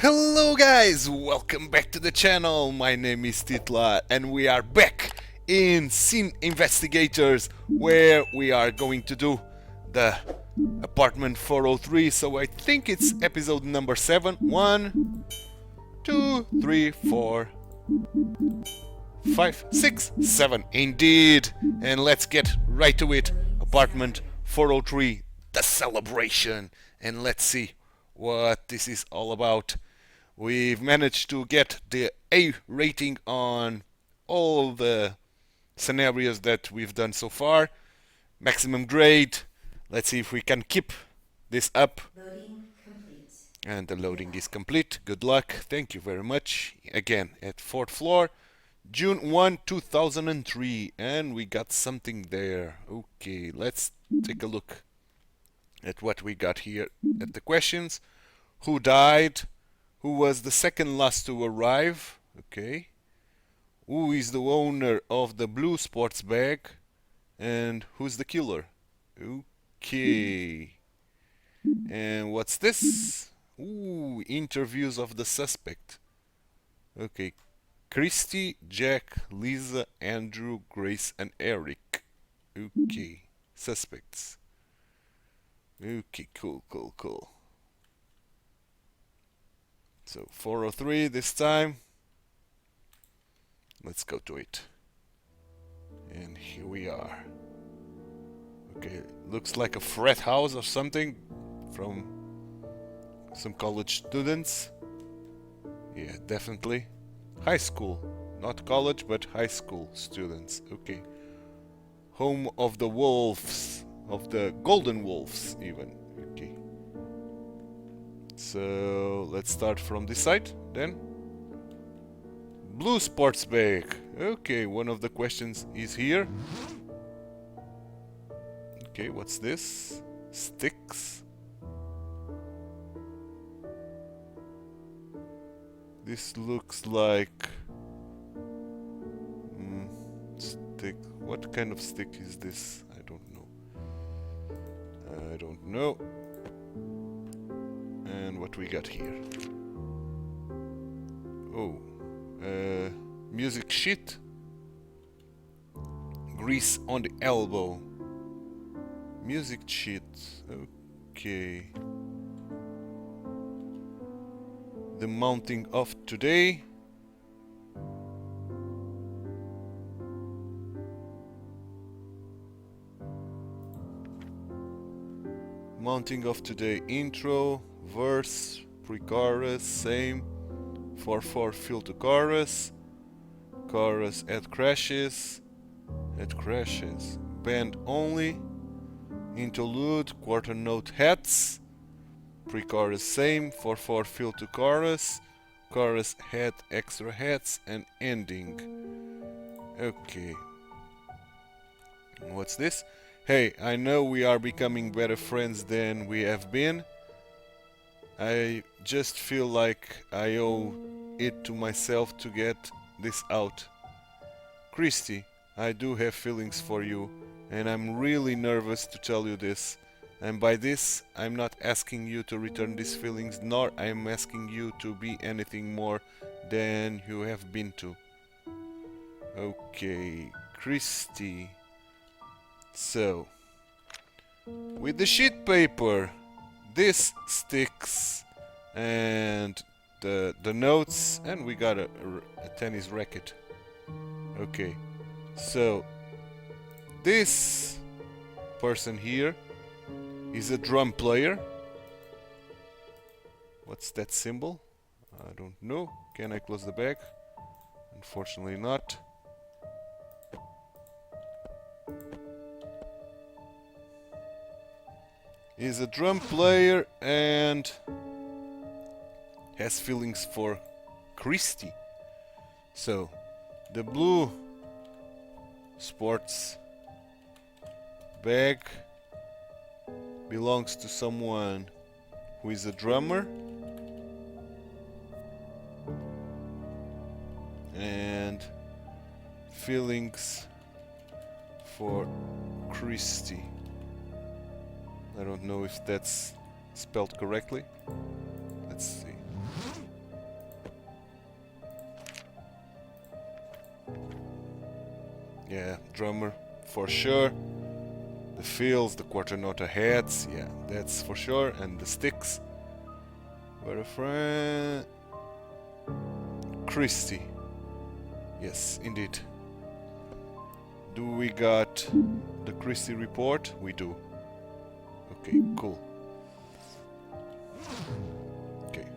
Hello guys, welcome back to the channel. My name is TituElite and we are back in Scene Investigators where we are going to do the apartment 403. So I think it's episode number 7. 1, 2, 3, 4, 5, 6, 7 indeed. And let's get right to it. Apartment 403, the celebration. And let's see what this is all about. We've managed to get the A rating on all the scenarios that we've done so far. Maximum grade. Let's see if we can keep this up. Loading complete. And the loading is complete. Good luck. Thank you very much. Again, at 4th floor. June 1, 2003. And we got something there. Okay, let's take a look at what we got here at the questions. Who died? Who was the second last to arrive? Okay. Who is the owner of the blue sports bag? And who's the killer? Okay. And what's this? Ooh, interviews of the suspect. Okay. Christy, Jack, Lisa, Andrew, Grace, and Eric. Okay. Suspects. Okay, cool. So 403 this time. Let's go to it. And here we are. Okay, looks like a frat house or something from some college students. Yeah, definitely. High school. Not college, but high school students. Okay. Home of the wolves. Of the golden wolves, even. Okay. So let's start from this side then. Blue sports bag. Okay, one of the questions is here. Okay, what's this? Sticks. This looks like stick. What kind of stick is this? I don't know. And what we got here? Oh, music sheet. Grease on the elbow. Music sheet. Okay. The mounting of today. Mounting of today intro, verse, pre-chorus, same. 4/4 fill to chorus. Chorus at crashes. Band only. Interlude, quarter note hats. Pre-chorus same. 4/4 fill to chorus. Chorus hat, extra hats, and ending. Okay. What's this? Hey, I know we are becoming better friends than we have been. I just feel like I owe it to myself to get this out. Christy, I do have feelings for you, and I'm really nervous to tell you this. And by this, I'm not asking you to return these feelings, nor I'm asking you to be anything more than you have been to. Okay, Christy. So, with the sheet paper, this sticks, and the notes, and we got a tennis racket. Okay, so this person here is a drum player. What's that symbol? I don't know. Can I close the bag? Unfortunately not. Is a drum player and has feelings for Christy. So, the blue sports bag belongs to someone who is a drummer, and feelings for Christy. I don't know if that's spelled correctly. Let's see. Yeah, drummer for sure. The fills, the quarter note heads, yeah, that's for sure. And the sticks. Where a friend. Christie. Yes, indeed. Do we got the Christie report? We do. Okay, cool. Okay.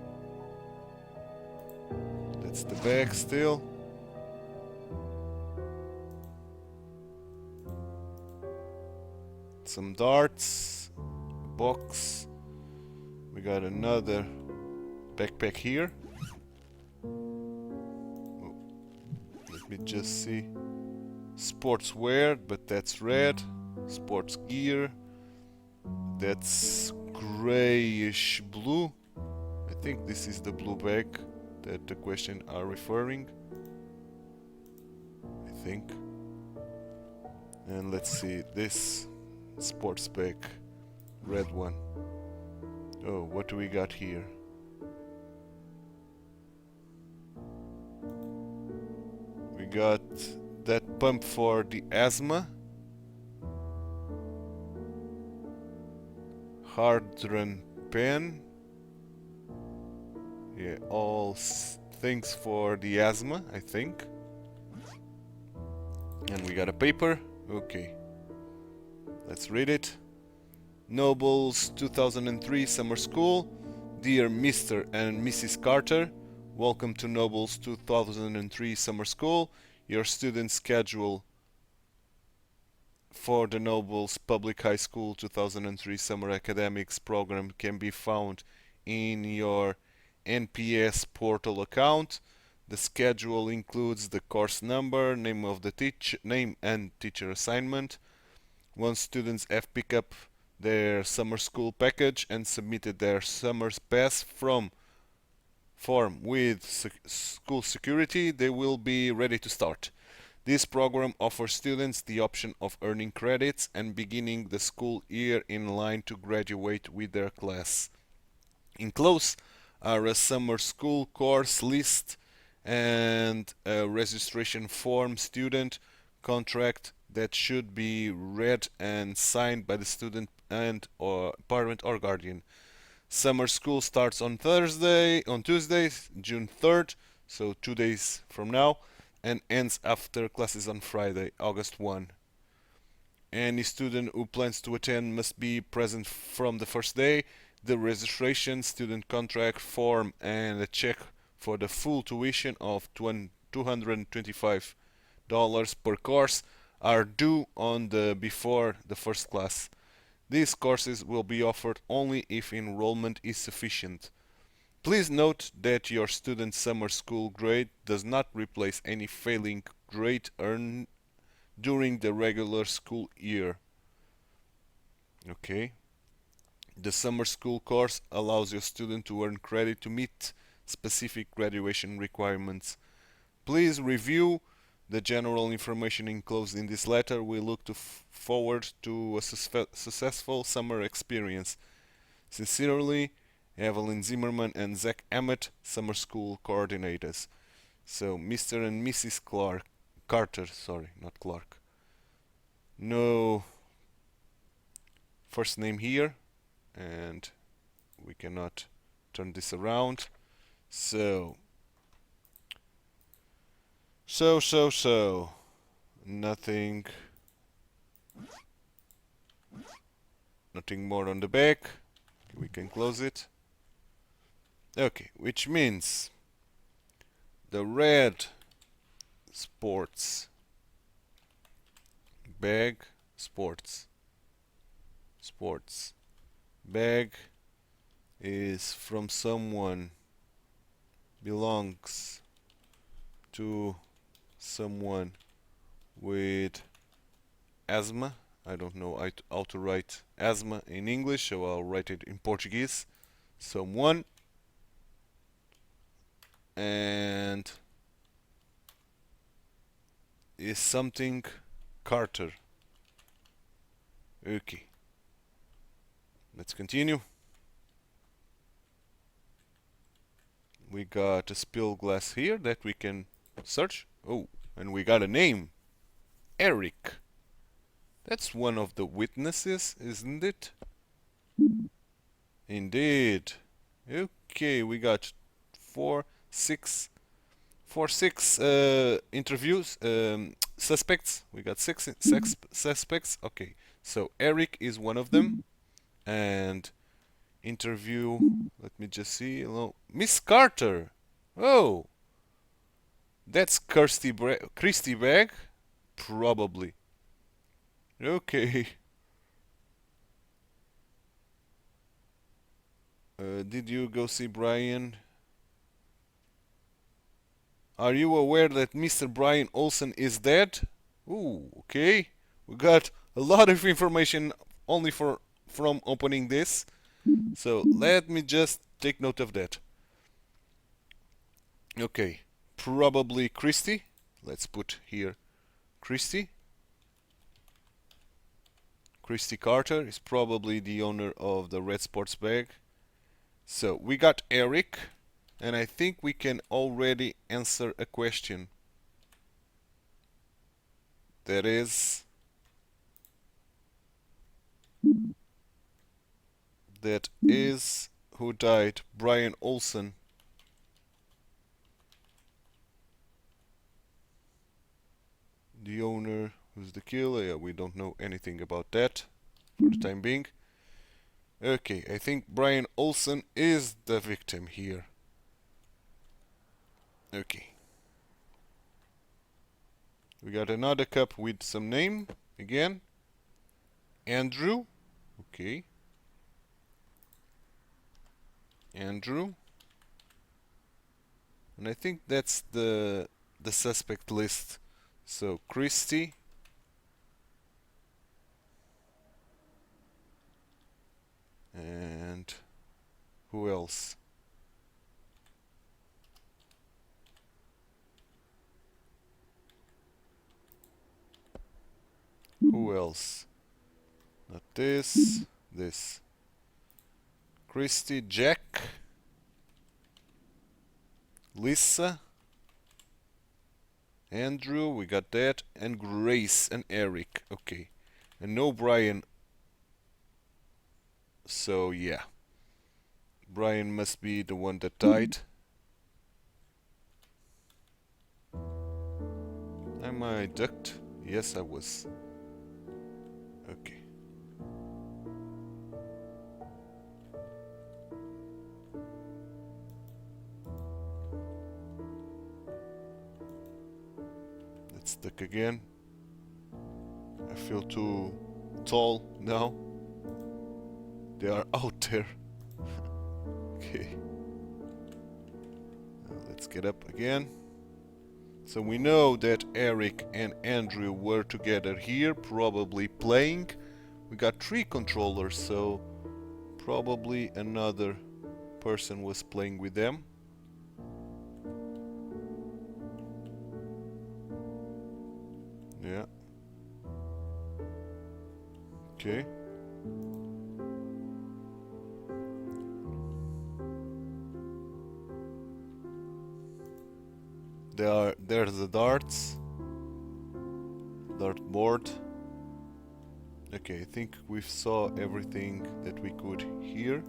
That's the back still. Some darts. Box. We got another backpack here. Oh, let me just see. Sportswear, but that's red. Sports gear. That's grayish blue. I think this is the blue bag that the question are referring. I think. And let's see this sports bag, red one. Oh, what do we got here? We got that pump for the asthma. Hardrun pen. Yeah, all things for the asthma, I think. And we got a paper. Okay. Let's read it. Nobles 2003 Summer School. Dear Mr. and Mrs. Carter, welcome to Nobles 2003 Summer School. Your student schedule for the Nobles Public High School 2003 Summer Academics program can be found in your NPS portal account. The schedule includes the course number, name of the name and teacher assignment. Once students have picked up their summer school package and submitted their summer pass form with school security, they will be ready to start. This program offers students the option of earning credits and beginning the school year in line to graduate with their class. Enclosed are a summer school course list and a registration form, student contract that should be read and signed by the student and or parent or guardian. Summer school starts on Tuesday, June 3rd, so 2 days from now, and ends after classes on Friday, August 1. Any student who plans to attend must be present from the first day. The registration, student contract form, and a check for the full tuition of $225 per course are due on the before the first class. These courses will be offered only if enrollment is sufficient. Please note that your student's summer school grade does not replace any failing grade earned during the regular school year. Okay. The summer school course allows your student to earn credit to meet specific graduation requirements. Please review the general information enclosed in this letter. We look forward to a successful summer experience. Sincerely, Evelyn Zimmerman and Zach Emmett, summer school coordinators. So, Mr. and Mrs. Carter, sorry, not Clark. No first name here, and we cannot turn this around. So, nothing more on the back. We can close it. Okay, which means the red sports bag, sports bag is from someone, belongs to someone with asthma. I don't know how to write asthma in English, so I'll write it in Portuguese. Someone, and is something Carter. Okay. Let's continue. We got a spill glass here that we can search. Oh, and we got a name. Eric. That's one of the witnesses, isn't it? Indeed. Okay, we got four, six interviews, suspects. We got six suspects. Okay, so Eric is one of them, and interview. Let me just see. Hello, Miss Carter. Oh, that's Christy Bag, probably. Okay. Did you go see Brian? Are you aware that Mr. Brian Olsen is dead? Ooh, okay. We got a lot of information only from opening this. So let me just take note of that. Okay, probably Christy. Let's put here Christy. Christy Carter is probably the owner of the red sports bag. So we got Eric, and I think we can already answer a question. That is who died? Brian Olsen. The owner, who's the killer? Yeah, we don't know anything about that for the time being. Okay, I think Brian Olsen is the victim here. Okay. We got another cup with some name again. Andrew. Okay. Andrew. And I think that's the suspect list. So Christy. And who else? Who else? Not this. This. Christy, Jack, Lisa, Andrew, we got that, and Grace and Eric. Okay. And no Brian. So yeah. Brian must be the one that died. Am I ducked? Yes, I was. Okay. Let's duck again. I feel too tall now. They are out there. Okay. Let's get up again. So we know that Eric and Andrew were together here, probably playing. We got 3 controllers, so probably another person was playing with them. Yeah. Okay. There's the darts. Dartboard. Okay, I think we saw everything that we could here.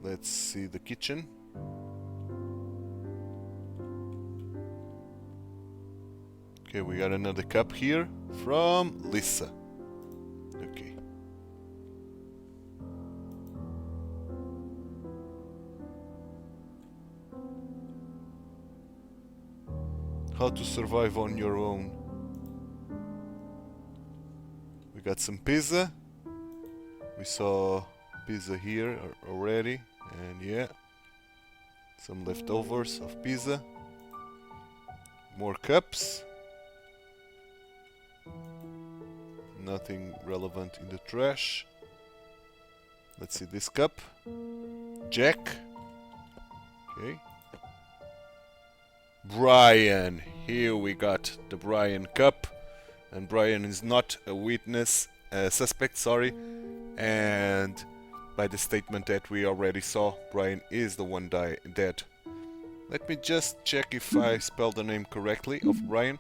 Let's see the kitchen. Okay, we got another cup here from Lisa. Okay. How to survive on your own. We got some pizza. We saw pizza here already, and yeah, some leftovers of pizza. More cups. Nothing relevant in the trash. Let's see this cup. Jack. Okay. Brian. Here we got the Brian cup. And Brian is not a witness, suspect, sorry. And by the statement that we already saw, Brian is the one dead. Let me just check if I spelled the name correctly of Brian.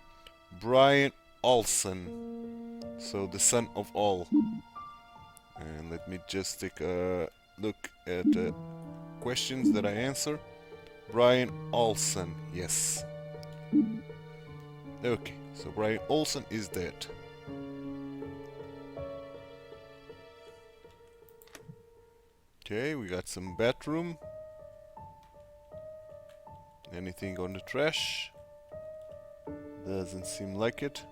Brian Olsen. So the son of all. And let me just take a look at the questions that I answer. Brian Olsen, yes. Okay, so Brian Olsen is dead. Okay, we got some bathroom. Anything on the trash? Doesn't seem like it.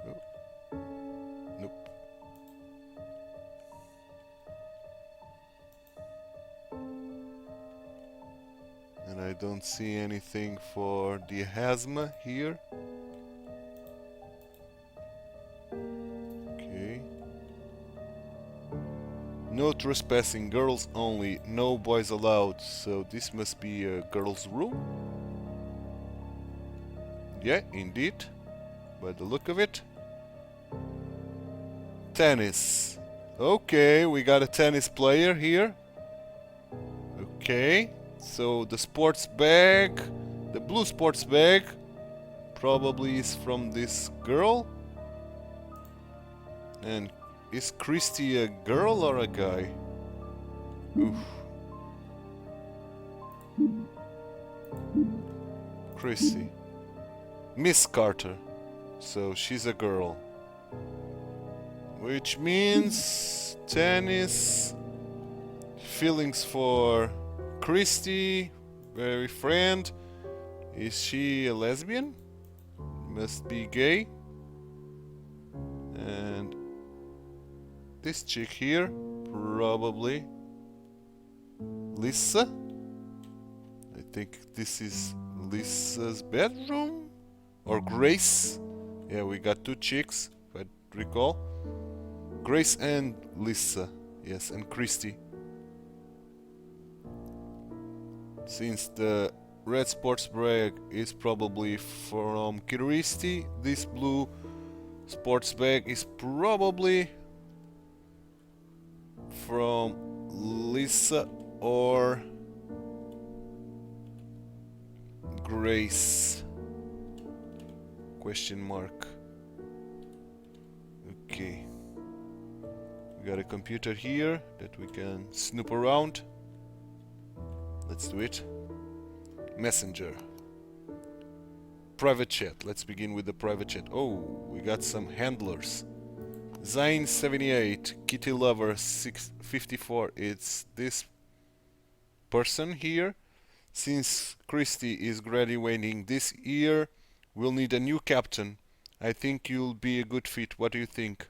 Oh. Nope. And I don't see anything for the asthma here. Okay. No trespassing, girls only, no boys allowed. So this must be a girls' room? Yeah, indeed. By the look of it. Tennis. Okay, we got a tennis player here. Okay, so the sports bag, the blue sports bag, probably is from this girl. And is Christy a girl or a guy? Oof. Christy. Miss Carter. So she's a girl. Which means tennis, feelings for Christy, very friend. Is she a lesbian? Must be gay. And this chick here, probably Lisa. I think this is Lisa's bedroom or Grace. Yeah, we got two chicks, if I recall. Grace and Lisa, yes, and Christy. Since the red sports bag is probably from Christy, this blue sports bag is probably from Lisa or Grace? Question mark. Okay. We got a computer here that we can snoop around. Let's do it. Messenger. Private chat. Let's begin with the private chat. Oh, we got some handlers. Zine78, Kitty Lover 654. It's this person here. Since Christy is graduating this year, we'll need a new captain. I think you'll be a good fit. What do you think?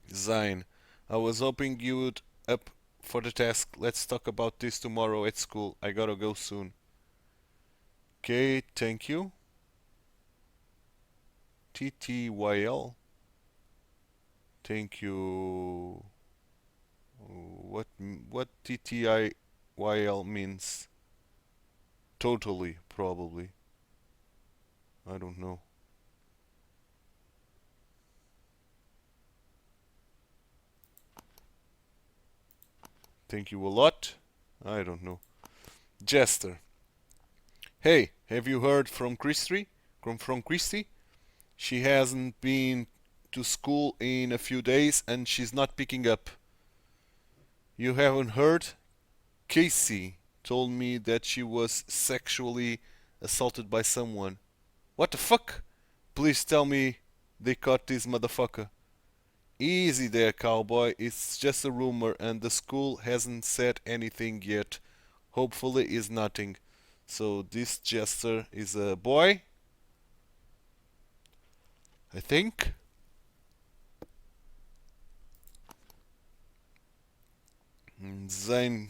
Zine, I was hoping you'd up for the task. Let's talk about this tomorrow at school. I gotta go soon. Okay, thank you. TTYL. Thank you. What TTIYL means? Totally, probably. I don't know. Thank you a lot. I don't know. Jester. Hey, have you heard from Christy? From Christy? She hasn't been to school in a few days and she's not picking up. You haven't heard? Casey told me that she was sexually assaulted by someone. What the fuck? Please tell me they caught this motherfucker. Easy there, cowboy. It's just a rumor and the school hasn't said anything yet. Hopefully it's nothing. So this Jester is a boy, I think. Then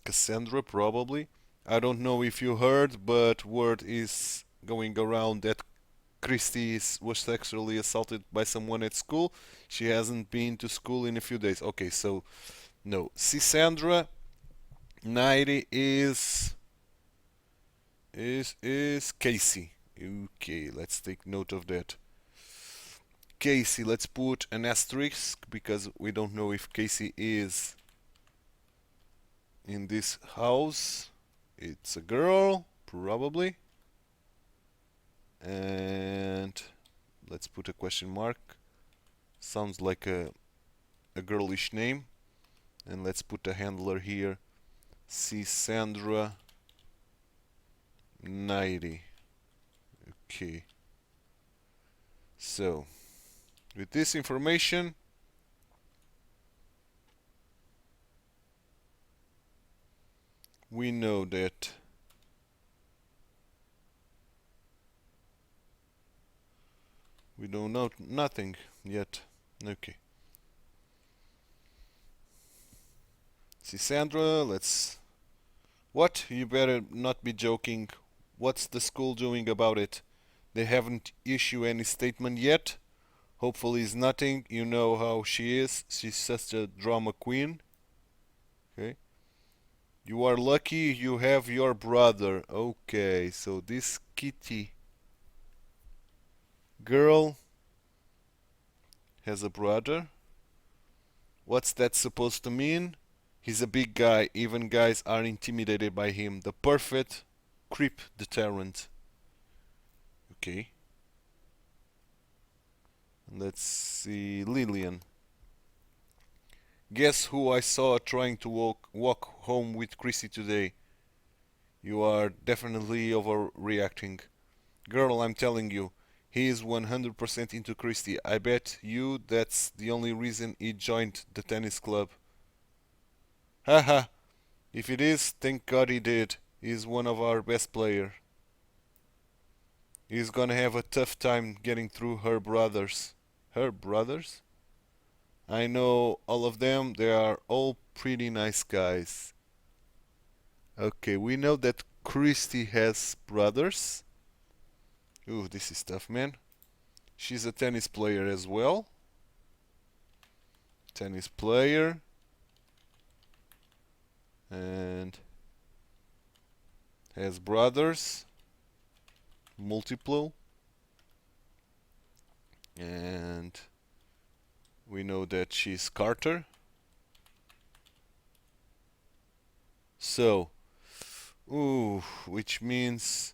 Cassandra probably. I don't know if you heard, but word is going around that Christy was sexually assaulted by someone at school. She hasn't been to school in a few days. Okay, so no. Cassandra 90 is Casey. Okay, let's take note of that. Casey, let's put an asterisk because we don't know if Casey is in this house. It's a girl, probably. And let's put a question mark. Sounds like a girlish name. And let's put a handler here. Sandra 90. Okay. So, with this information, we know that we don't know nothing yet. Okay. Sandra, let's... What? You better not be joking. What's the school doing about it? They haven't issued any statement yet. Hopefully it's nothing. You know how she is. She's such a drama queen. Okay. You are lucky you have your brother. Okay, so this Kitty girl has a brother. What's that supposed to mean? He's a big guy. Even guys are intimidated by him. The perfect creep deterrent. Okay. Let's see. Lillian. Guess who I saw trying to walk home with Chrissy today? You are definitely overreacting. Girl, I'm telling you, he is 100% into Christy. I bet you that's the only reason he joined the tennis club. Haha, if it is, thank God he did. He's one of our best players. He's gonna have a tough time getting through her brothers. Her brothers? I know all of them. They are all pretty nice guys. Okay, we know that Christy has brothers. Ooh, this is tough, man. She's a tennis player as well. Tennis player. And has brothers. Multiple. And we know that she's Carter. So, ooh, which means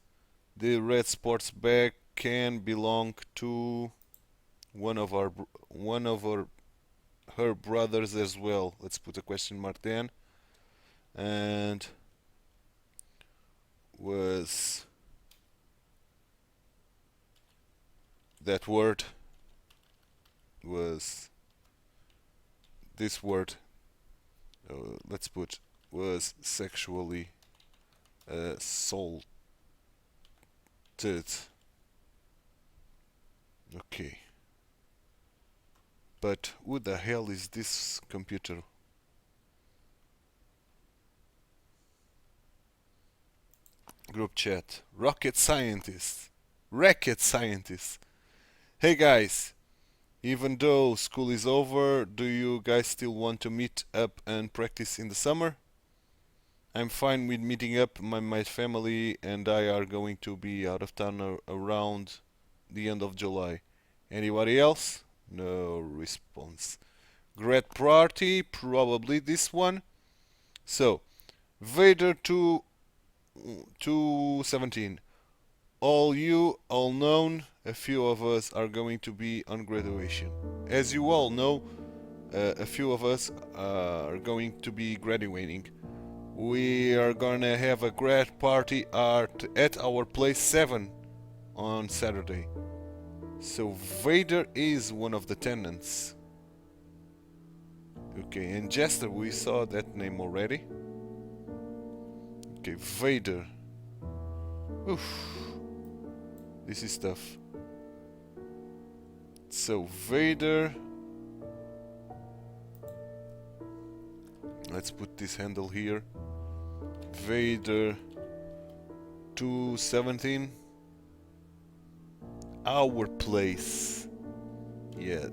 the red sports bag can belong to one of her brothers as well. Let's put a question mark then. And was that word was this word let's put was sexually assaulted. Okay. But who the hell is this computer? Group chat. Rocket scientist. Rocket scientist. Hey guys, even though school is over, do you guys still want to meet up and practice in the summer? I'm fine with meeting up. My family and I are going to be out of town around the end of July. Anybody else? No response. Great party, probably this one. So, Vader 217. All you, all known, a few of us are going to be on graduation. As you all know, a few of us are going to be graduating. We are gonna have a grad party at our place 7 on Saturday. So Vader is one of the tenants. Okay, and Jester, we saw that name already. Okay, Vader. Oof. This is tough. So Vader. Let's put this handle here. Vader 217. Our place. Yeah.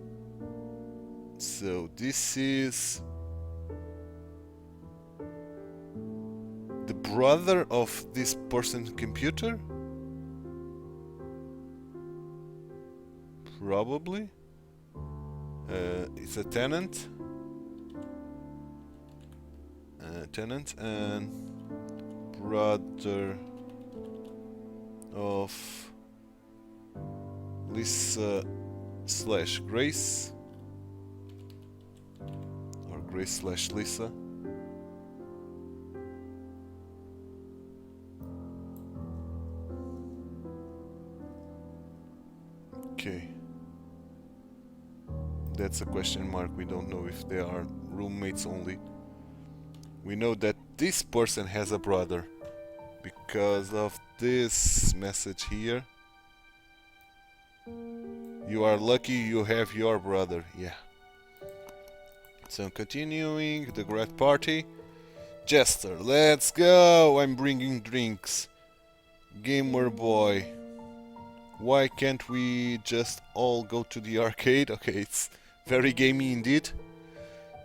So this is the brother of this person's computer? Probably. It's a tenant. tenant and brother of Lisa slash Grace, or Grace slash Lisa. Okay, that's a question mark. We don't know if they are roommates only. We know that this person has a brother because of this message here. You are lucky you have your brother. Yeah. So continuing the grad party. Jester, let's go! I'm bringing drinks. Gamer boy. Why can't we just all go to the arcade? Okay, it's very gamey indeed.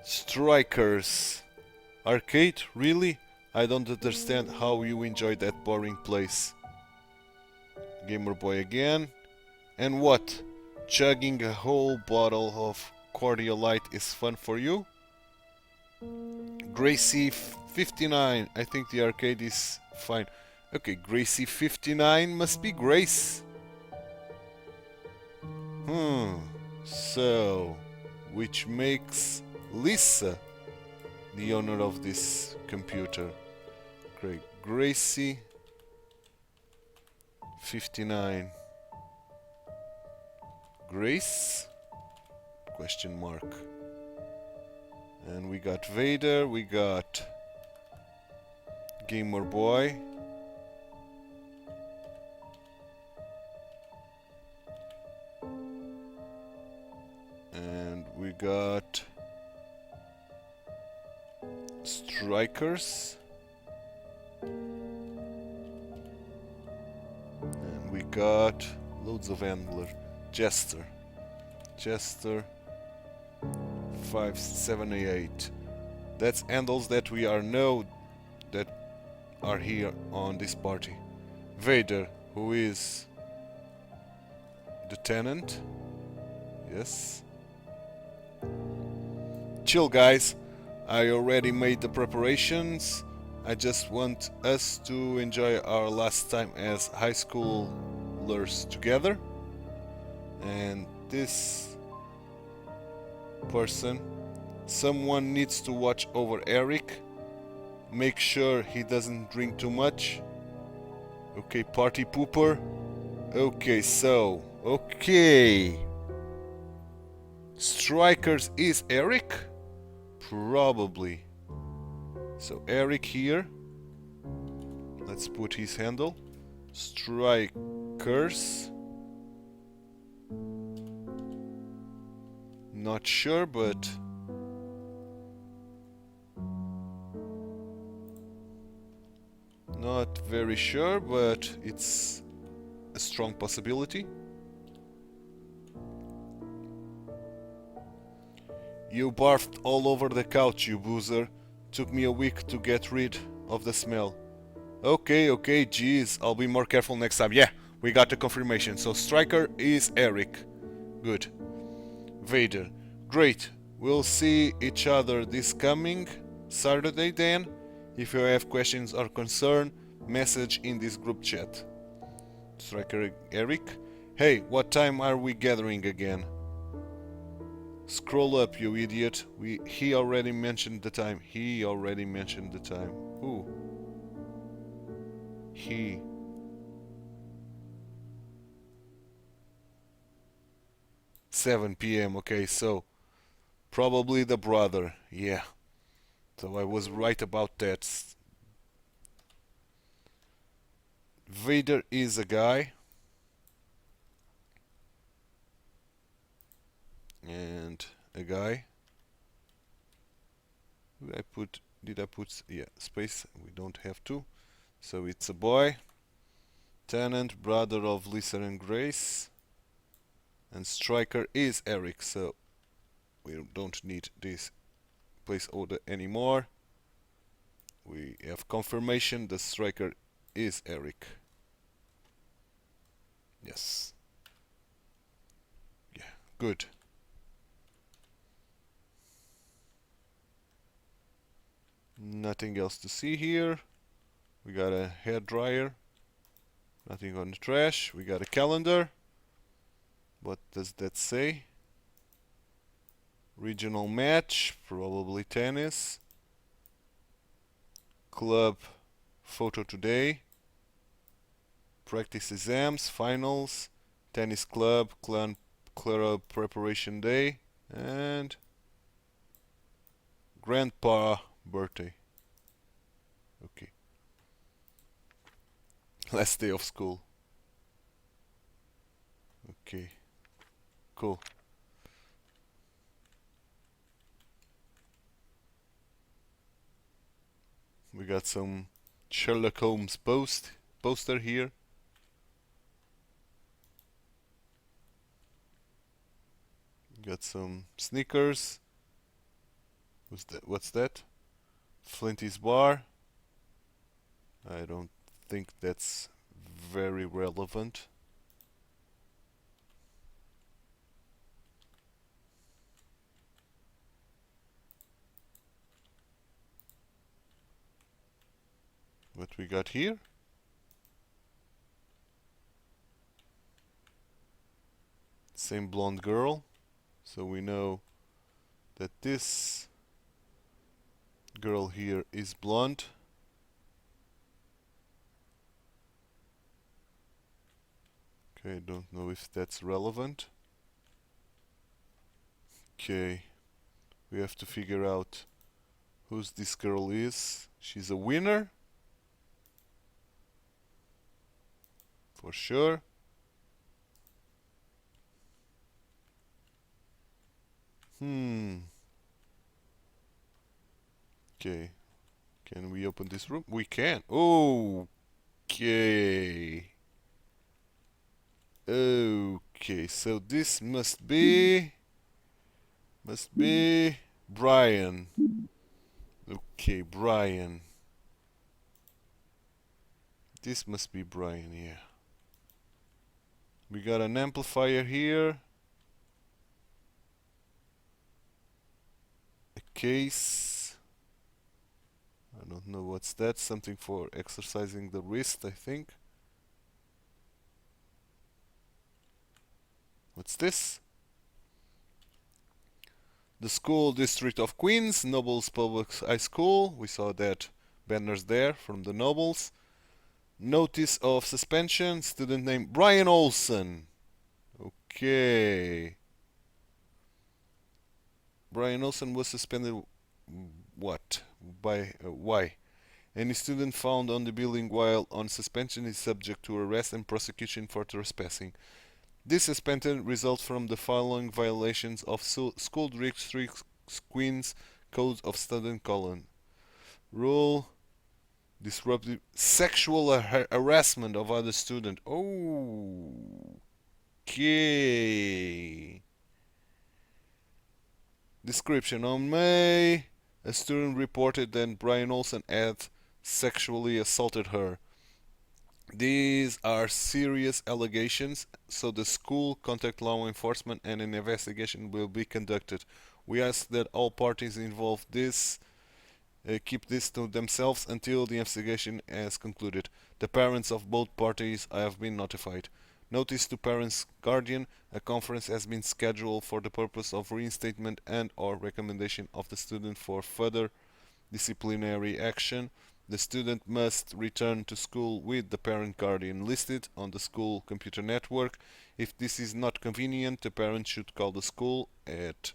Strikers. Arcade? Really? I don't understand how you enjoy that boring place. Gamer boy again. And what? Chugging a whole bottle of TituElite is fun for you? Gracie 59. I think the arcade is fine. Okay, Gracie 59 must be Grace. So, which makes Lisa the owner of this computer. Great. Gracie 59. Grace? Question mark. And we got Vader, we got Gamer Boy. And we got Strikers. And we got loads of Handler. Jester. Jester 578. That's handles that we know that are here on this party. Vader, who is the tenant. Yes. Chill guys, I already made the preparations. I just want us to enjoy our last time as high schoolers together. And this person, someone needs to watch over Eric. Make sure he doesn't drink too much. Okay, party pooper. Okay, so, okay. Strikers is Eric? Probably. So Eric here. Let's put his handle. Strikers. Not sure, but not very sure, but it's a strong possibility. You barfed all over the couch, you boozer. Took me a week to get rid of the smell. Okay, jeez, I'll be more careful next time. Yeah, we got the confirmation. So Striker is Eric. Good. Vader. Great. We'll see each other this coming Saturday then. If you have questions or concern, message in this group chat. Striker Eric. Hey, what time are we gathering again? Scroll up, you idiot. He already mentioned the time. He already mentioned the time. Who? He. "7 p.m. Okay, so probably the brother. Yeah. So I was right about that. Vader is a guy. And a guy. Did I put yeah, space? We don't have to. So it's a boy. Tenant, brother of Lisa and Grace. And Striker is Eric, so we don't need this place order anymore. We have confirmation the Striker is Eric. Yes. Yeah, good. Nothing else to see here. We got a hair dryer. Nothing on the trash. We got a calendar. What does that say? Regional match, probably tennis. Club photo today. Practice exams, finals. Tennis club, club preparation day. And grandpa birthday. Okay. Last day of school. Okay. Cool. We got some Sherlock Holmes poster here. Got some Snickers. What's that? Flinty's bar. I don't think that's very relevant. What we got here? Same blonde girl. So we know that this girl here is blonde. Okay, don't know if that's relevant. Okay, we have to figure out who's this girl is. She's a winner. For sure. Okay. Can we open this room? We can. Okay. Okay, so this must be Brian. Okay, Brian. This must be Brian, yeah. We got an amplifier here. A case. I don't know what's that. Something for exercising the wrist, I think. What's this? The School District of Queens, Nobles Public High School. We saw that banners there from the Nobles. Notice of suspension. Student name Brian Olsen. Okay. Brian Olsen was suspended. What? By why? Any student found on the building while on suspension is subject to arrest and prosecution for trespassing. This suspension results from the following violations of School District Queens Code of Student Colon. Rule disruptive sexual harassment of other student. Okay. Description: on May, a student reported that Brian Olsen had sexually assaulted her. These are serious allegations, so the school contact law enforcement and an investigation will be conducted. We ask that all parties involved keep this to themselves until the investigation has concluded. The parents of both parties have been notified. Notice to parents guardian: a conference has been scheduled for the purpose of reinstatement and/or recommendation of the student for further disciplinary action. The student must return to school with the parent guardian listed on the school computer network. If this is not convenient, the parent should call the school at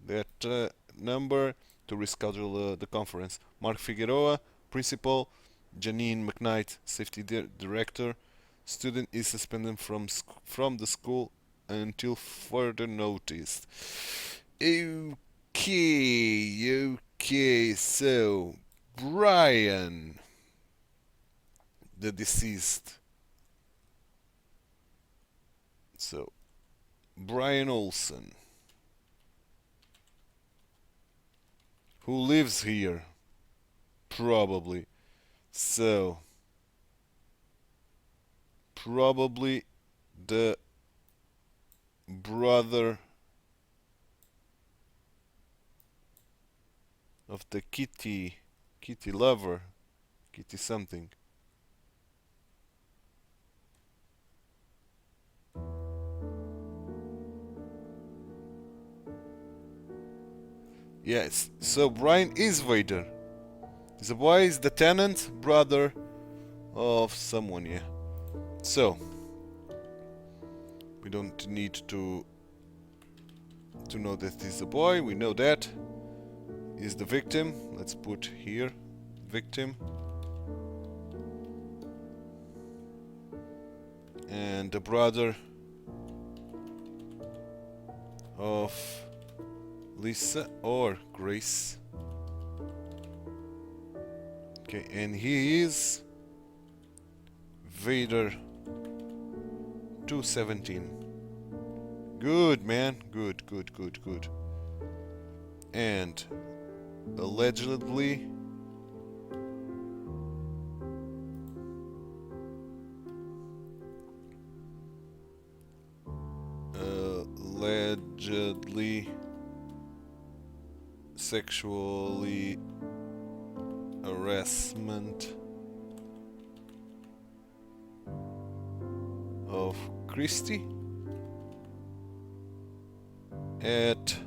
that number to reschedule the conference. Mark Figueroa, principal. Janine McKnight, safety director. Student is suspended from the school until further notice. Okay, so Brian, the deceased. So, Brian Olsen, who lives here, probably. So, probably the brother of the Kitty Kitty lover. Kitty something. Yes, so Brian is Vader. The boy is the tenant brother of someone, yeah. So we don't need to know that he's a boy. We know that is the victim. Let's put here victim, and the brother of Lisa or Grace. Okay, and he is Vader 217. Good, man. Good. And allegedly sexually harassment of Christie at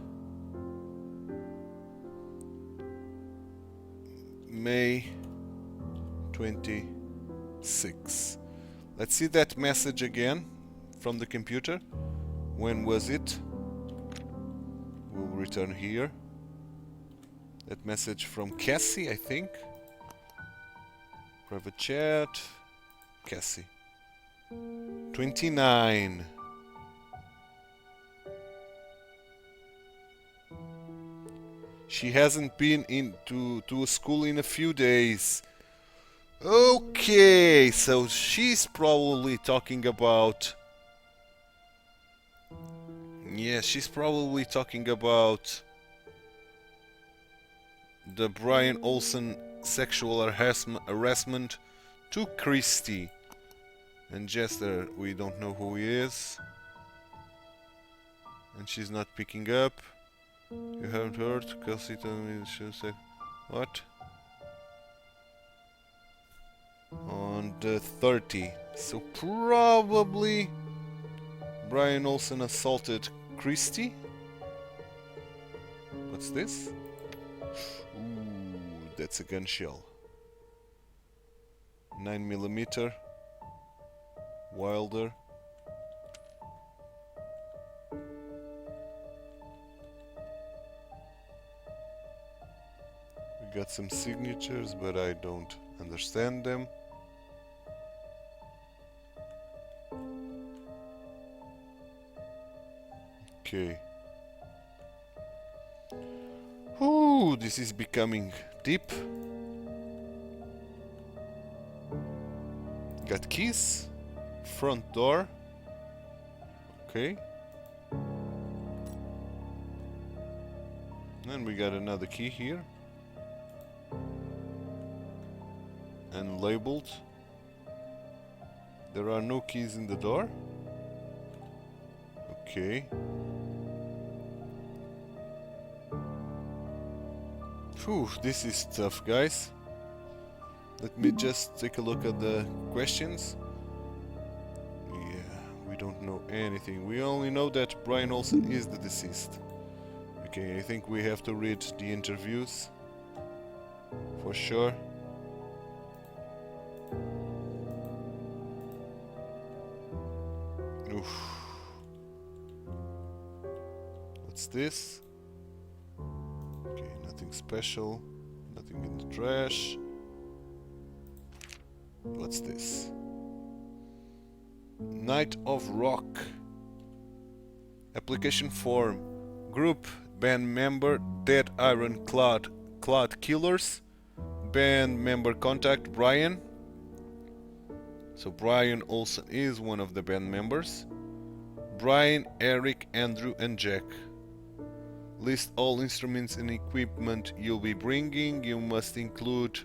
May 26. Let's see that message again from the computer. When was it? We'll return here. That message from Cassie, I think. Private chat. Cassie. 29. She hasn't been into a school in a few days. Okay, so she's probably talking about... Yeah, she's probably talking about the Brian Olsen sexual harassment to Christie. And Jester, we don't know who he is. And she's not picking up. You haven't heard? Kelsey told me she said, what? On the 30. So probably Brian Olsen assaulted Christie. What's this? Ooh, that's a gun shell. 9mm. Wilder. We got some signatures, but I don't understand them. Okay. Ooh, this is becoming deep. Got keys. Front door. Okay. Then we got another key here. And labeled. There are no keys in the door. Okay. Phew, this is tough, guys. Let me just take a look at the questions. Yeah, we don't know anything. We only know that Brian Olsen is the deceased. Okay, I think we have to read the interviews for sure. Oof. What's this? Okay, nothing special. Nothing in the trash. What's this? Night of Rock. Application form. Group band member Dead Iron Clad Killers. Band member contact Brian. So Brian Olsen is one of the band members. Brian, Eric, Andrew and Jack. List all instruments and equipment you'll be bringing. You must include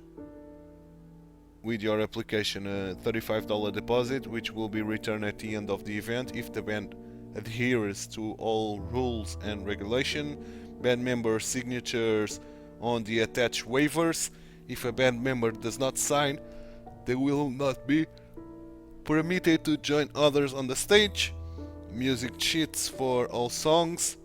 with your application a $35 deposit, which will be returned at the end of the event if the band adheres to all rules and regulation. Band member signatures on the attached waivers If a band member does not sign, they will not be permitted to join others on the stage. Music sheets for all songs,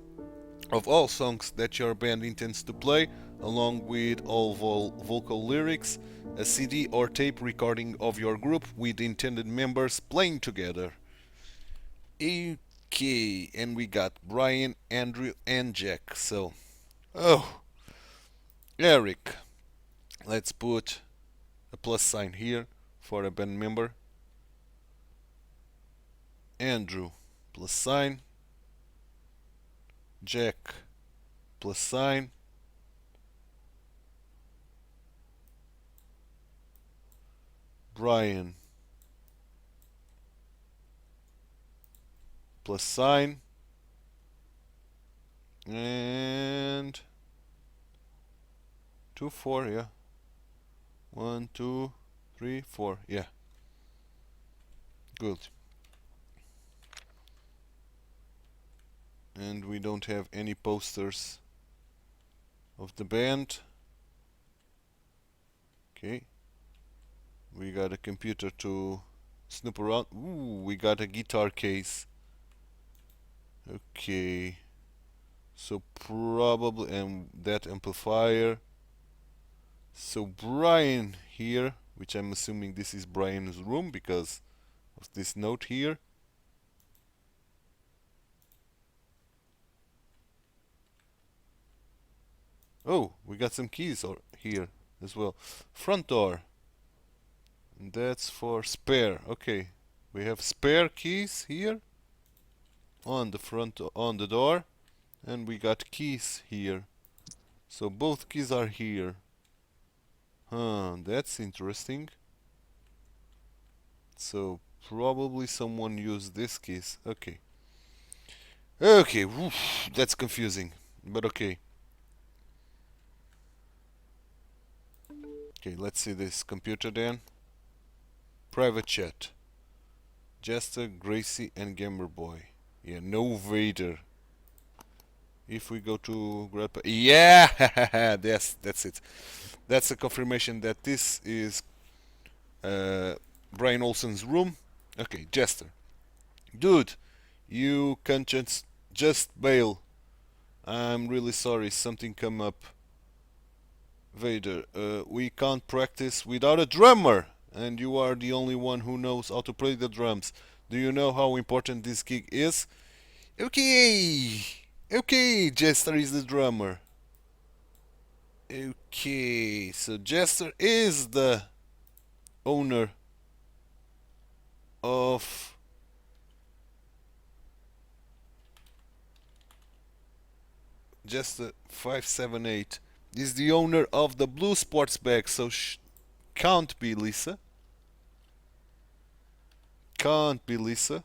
of all songs that your band intends to play, along with all vocal lyrics, a CD or tape recording of your group with intended members playing together. Okay, and we got Brian, Andrew, and Jack. So, oh, Eric. Let's put a plus sign here for a band member. Andrew, plus sign. Jack, plus sign. Brian, plus sign. And 2, 4, yeah. 1, 2, 3, 4, yeah. Good. And we don't have any posters of the band. Okay. We got a computer to snoop around. Ooh, we got a guitar case. Okay. So probably, and that amplifier. So Brian here, which I'm assuming this is Brian's room because of this note here. Oh, we got some keys here as well. Front door. And that's for spare. Okay. We have spare keys here on the front on the door, and we got keys here. So both keys are here. Huh, that's interesting. So probably someone used these keys. Okay. Okay, oof, that's confusing. But okay. Okay, let's see this computer then. Private chat. Jester, Gracie, and Gamer Boy. Yeah, no Vader. If we go to Grandpa, yeah, that's it. That's a confirmation that this is Brian Olsen's room. Okay, Jester. Dude, you can't just bail. I'm really sorry, something come up. Vader, we can't practice without a drummer, and you are the only one who knows how to play the drums. Do you know how important this gig is? Okay, okay, Jester is the drummer. Okay, so Jester is the owner of Jester 578. Is the owner of the blue sports bag, so can't be Lisa. Can't be Lisa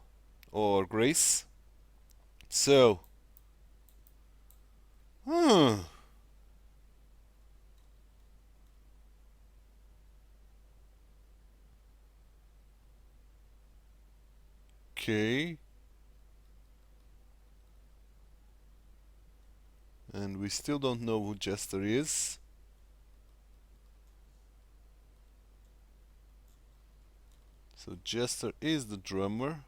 or Grace. So, hmm. Okay. And we still don't know who Jester is. So Jester is the drummer.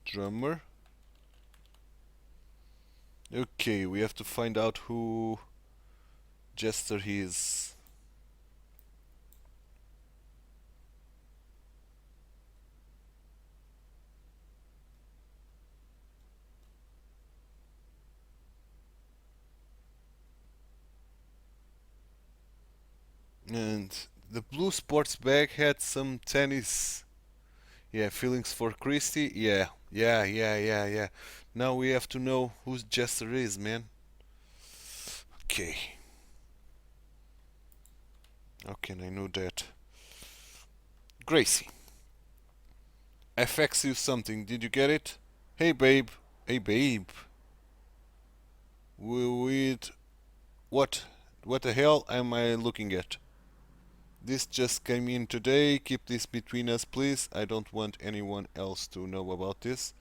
Drummer. Okay, we have to find out who Jester is. And the blue sports bag had some tennis. Yeah, feelings for Christy. Yeah. Now we have to know who Jester is, man. Okay. How can I know that? Gracie. I fax you something. Did you get it? Hey, babe. Hey, babe. With what? What the hell am I looking at? This just came in today. Keep this between us, please. I don't want anyone else to know about this.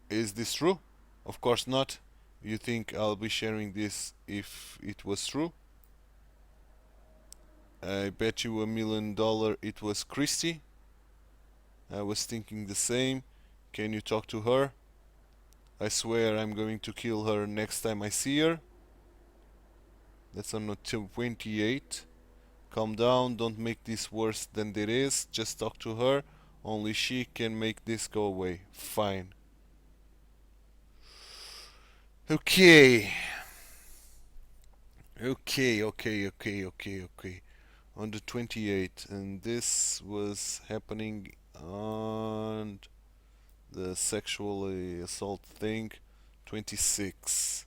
Is this true? Of course not. You think I'll be sharing this if it was true? I bet you $1 million it was Christy. I was thinking the same. Can you talk to her? I swear I'm going to kill her next time I see her. That's on the 28. Calm down, don't make this worse than it is. Just talk to her. Only she can make this go away. Fine. Okay. Okay. On the 28th, and this was happening on the sexually assault thing, 26.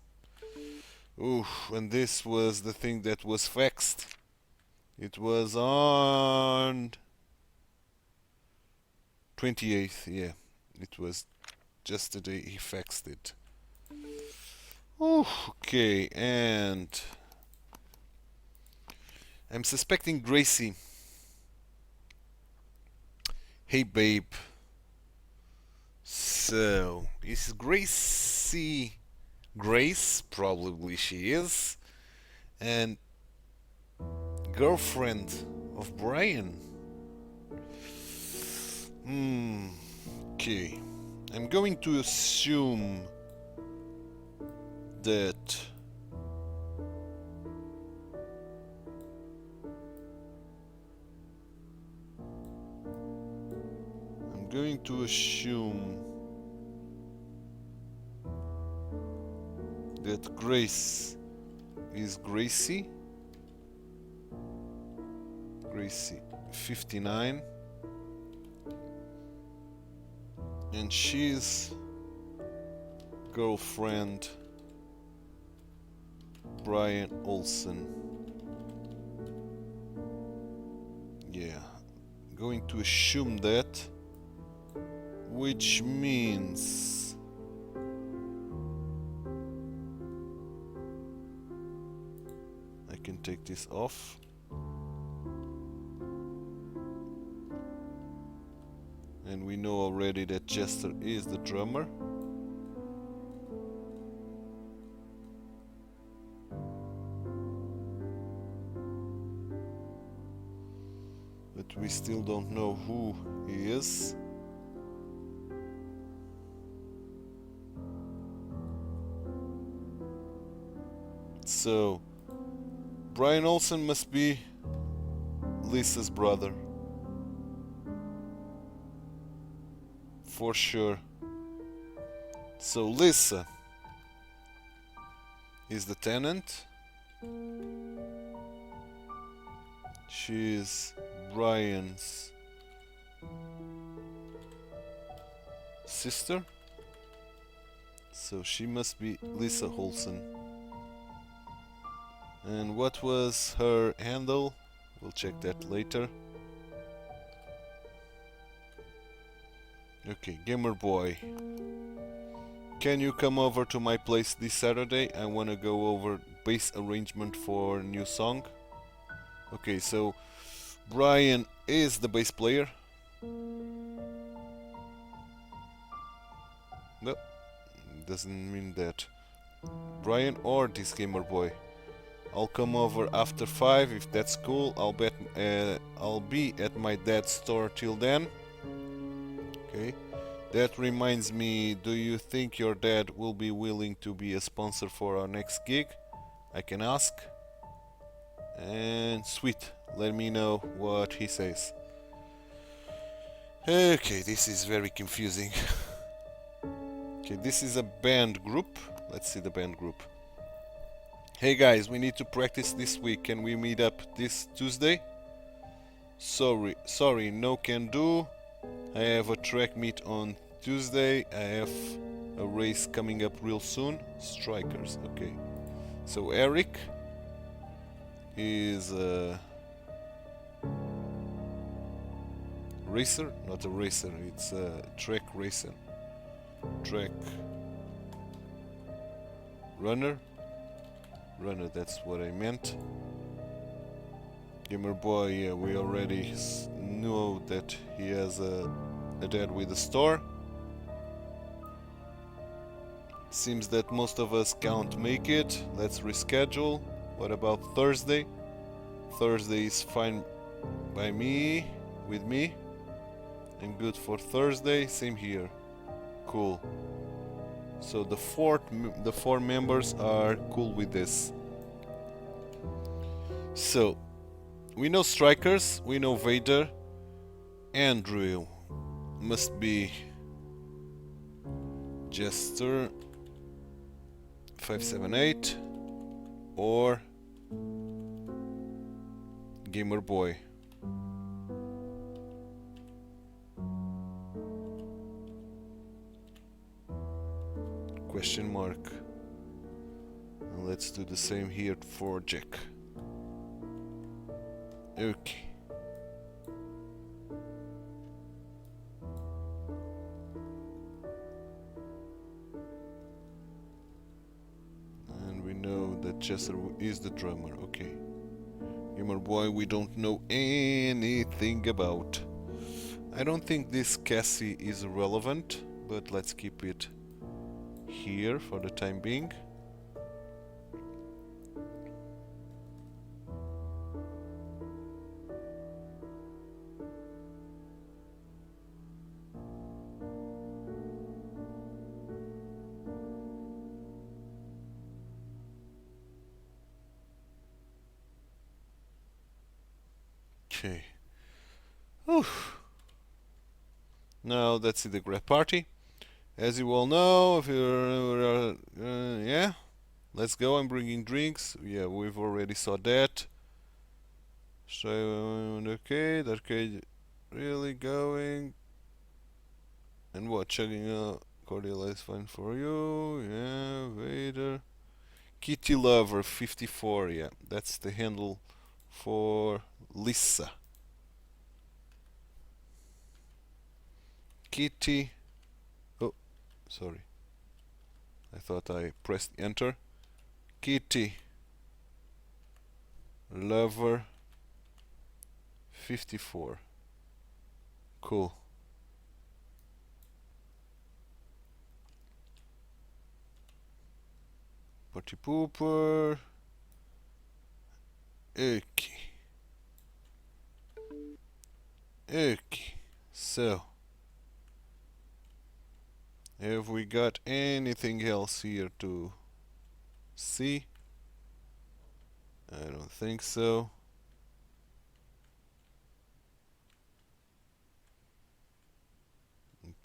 Ooh, and this was the thing that was faxed. It was on 28th, yeah. It was just the day he faxed it. Ooh, okay, and I'm suspecting Gracie. Hey, babe. So, is Gracie Grace? Probably she is. And girlfriend of Brian. Okay. I'm going to assume that Grace is Gracie 59, and she's girlfriend Brian Olsen. Yeah, going to assume that, which means I can take this off. And we know already that Chester is the drummer. But we still don't know who he is. So, Brian Olsen must be Lisa's brother. For sure. So Lisa is the tenant. She's Brian's sister. So she must be Lisa Olsen. And what was her handle? We'll check that later. Okay, Gamer Boy. Can you come over to my place this Saturday? I wanna go over bass arrangement for a new song. Okay, so Brian is the bass player. No, doesn't mean that. Brian or this Gamer Boy. I'll come over after 5 if that's cool. I'll be at my dad's store till then. Okay. That reminds me, do you think your dad will be willing to be a sponsor for our next gig? I can ask. And sweet, let me know what he says. Okay, this is very confusing. Okay, this is a band group. Let's see the band group. Hey guys, we need to practice this week. Can we meet up this Tuesday? Sorry, no can do. I have a track meet on Tuesday. I have a race coming up real soon. Strikers, okay. So Eric is a racer, not a racer, it's a track racer. Track runner, that's what I meant. Gamer Boy, yeah, we already know that he has a dad with a store. Seems that most of us can't make it. Let's reschedule. What about Thursday? Thursday is fine by me, with me, and good for Thursday. Same here. Cool. So the four members are cool with this. So we know strikers, we know Vader. Andrew must be Jester 578 or Gamer Boy. Question mark. And let's do the same here for Jack. Okay. And we know that Chester is the drummer. Okay. Gamer Boy we don't know anything about. I don't think this Cassie is relevant, but let's keep it here for the time being. Okay. Oof. Now that's the grab party. As you all know, if you're yeah, let's go. I'm bringing drinks. Yeah, we've already saw that. So okay, the arcade really going. And what? Chugging a cordial is fine for you. Yeah, Vader. Kitty Lover 54. Yeah, that's the handle for Lisa. Kitty. Oh, sorry. I thought I pressed enter. Kitty Lover 54. Cool. Party Pooper. Okay. Okay. So, have we got anything else here to see? I don't think so.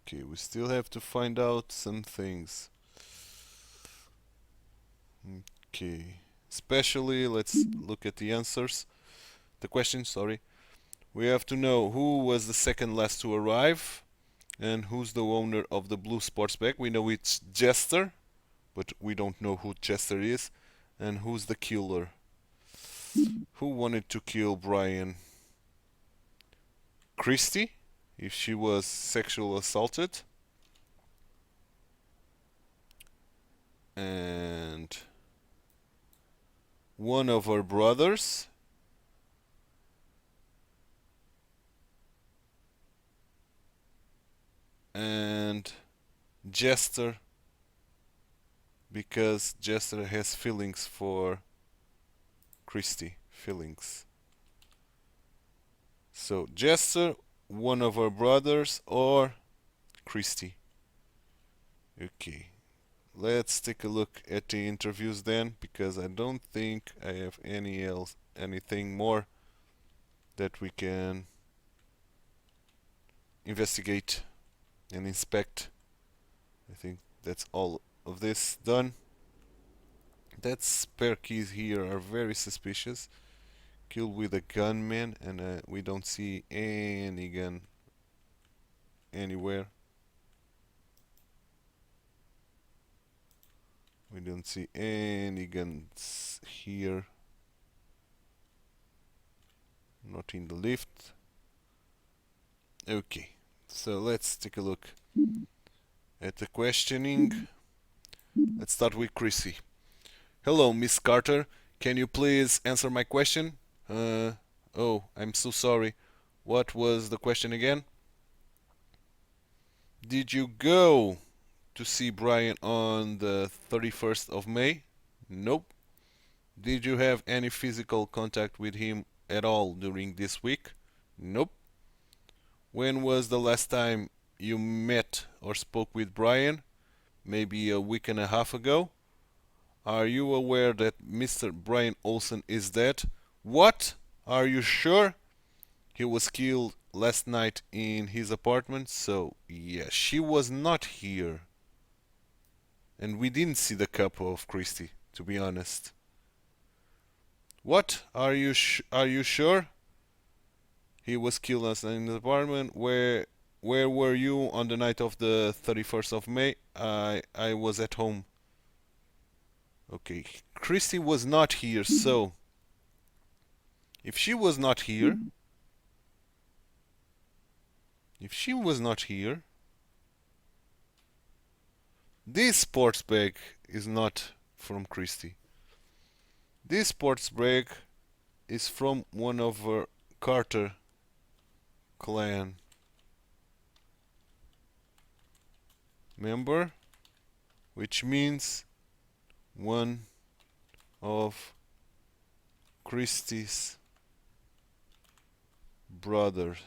Okay, we still have to find out some things. Okay, especially let's look at the answers. The question, sorry. We have to know who was the second last to arrive and who's the owner of the blue sports bag. We know it's Jester, but we don't know who Jester is, and who's the killer. Who wanted to kill Brian? Christy, if she was sexually assaulted. And one of her brothers. And Jester, because Jester has feelings for Christy. Feelings. So Jester, one of her brothers, or Christy. Okay. Let's take a look at the interviews then, because I don't think I have anything more that we can investigate and inspect. I think that's all of this done. That spare keys here are very suspicious. Killed with a gunman, and we don't see any gun anywhere. We don't see any guns here. Not in the lift. Okay, so let's take a look at the questioning. Let's start with Chrissy. Hello, Miss Carter. Can you please answer my question? Oh, I'm so sorry. What was the question again? Did you go to see Brian on the 31st of May? Nope. Did you have any physical contact with him at all during this week? Nope. When was the last time you met or spoke with Brian? Maybe a week and a half ago? Are you aware that Mr. Brian Olsen is dead? What? Are you sure? He was killed last night in his apartment, so yeah, she was not here. And we didn't see the cup of Christie, to be honest. What? Are you sure? He was killed last night in his apartment. Where were you on the night of the 31st of May? I was at home. Okay, Christie was not here, so if she was not here, this sports bag is not from Christie. This sports bag is from one of her Carter clan member, which means one of Christie's brothers.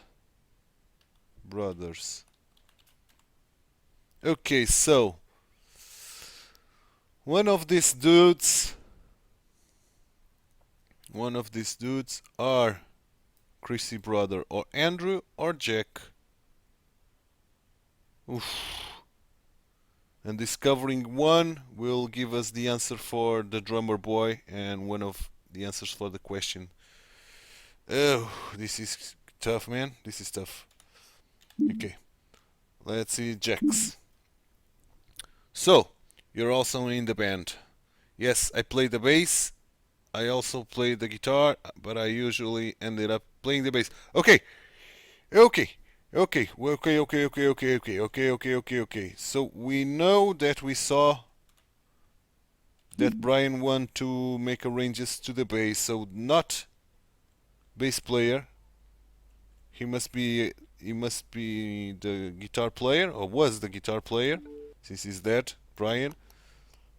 Okay, so one of these dudes are Christie brother, or Andrew or Jack. Oof. And discovering one will give us the answer for the drummer boy and one of the answers for the question. Oh, this is tough, man. This is tough. Okay, let's see Jax. So, you're also in the band. Yes, I play the bass. I also play the guitar, but I usually ended up playing the bass. Okay. So we know that we saw that Brian wanted to make arrangements to the bass, so not bass player. He must be the guitar player, or was the guitar player, since he's dead, Brian.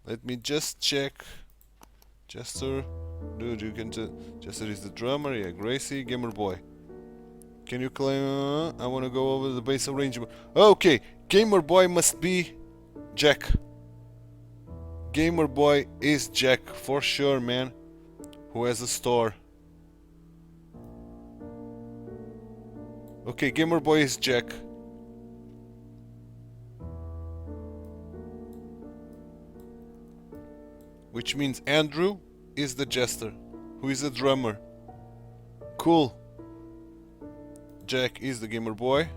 Let me just check. Chester, dude, you can Chester is the drummer, yeah, Gracie, Gamer Boy. Can you claim, I want to go over the bass arrangement. Okay, Gamer Boy must be Jack. Gamer Boy is Jack, for sure, man, who has a store. Okay, Gamer Boy is Jack. Which means Andrew is the jester, who is a drummer. Cool. Jack is the Gamer Boy.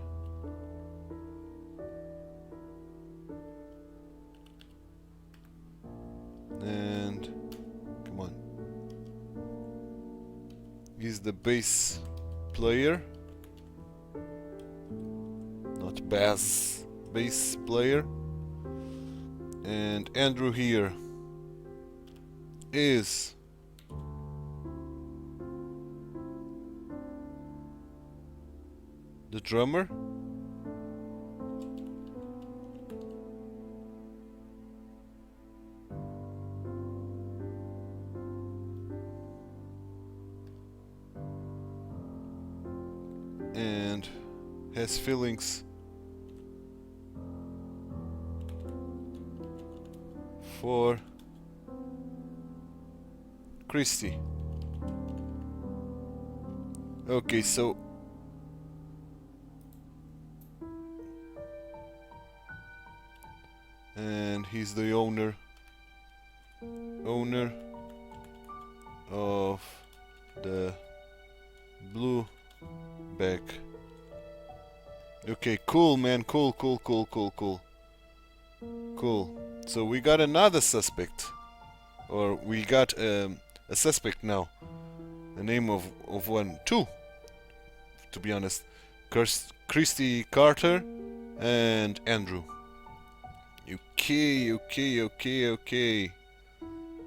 And come on. He's the bass player. Not bass player. And Andrew here is the drummer. And has feelings for Christie. Okay, so and he's the owner of the blue bag. Okay, cool, man. Cool. So we got another suspect, or we got a suspect now. The name of two, to be honest. Christie Carter and Andrew. Okay.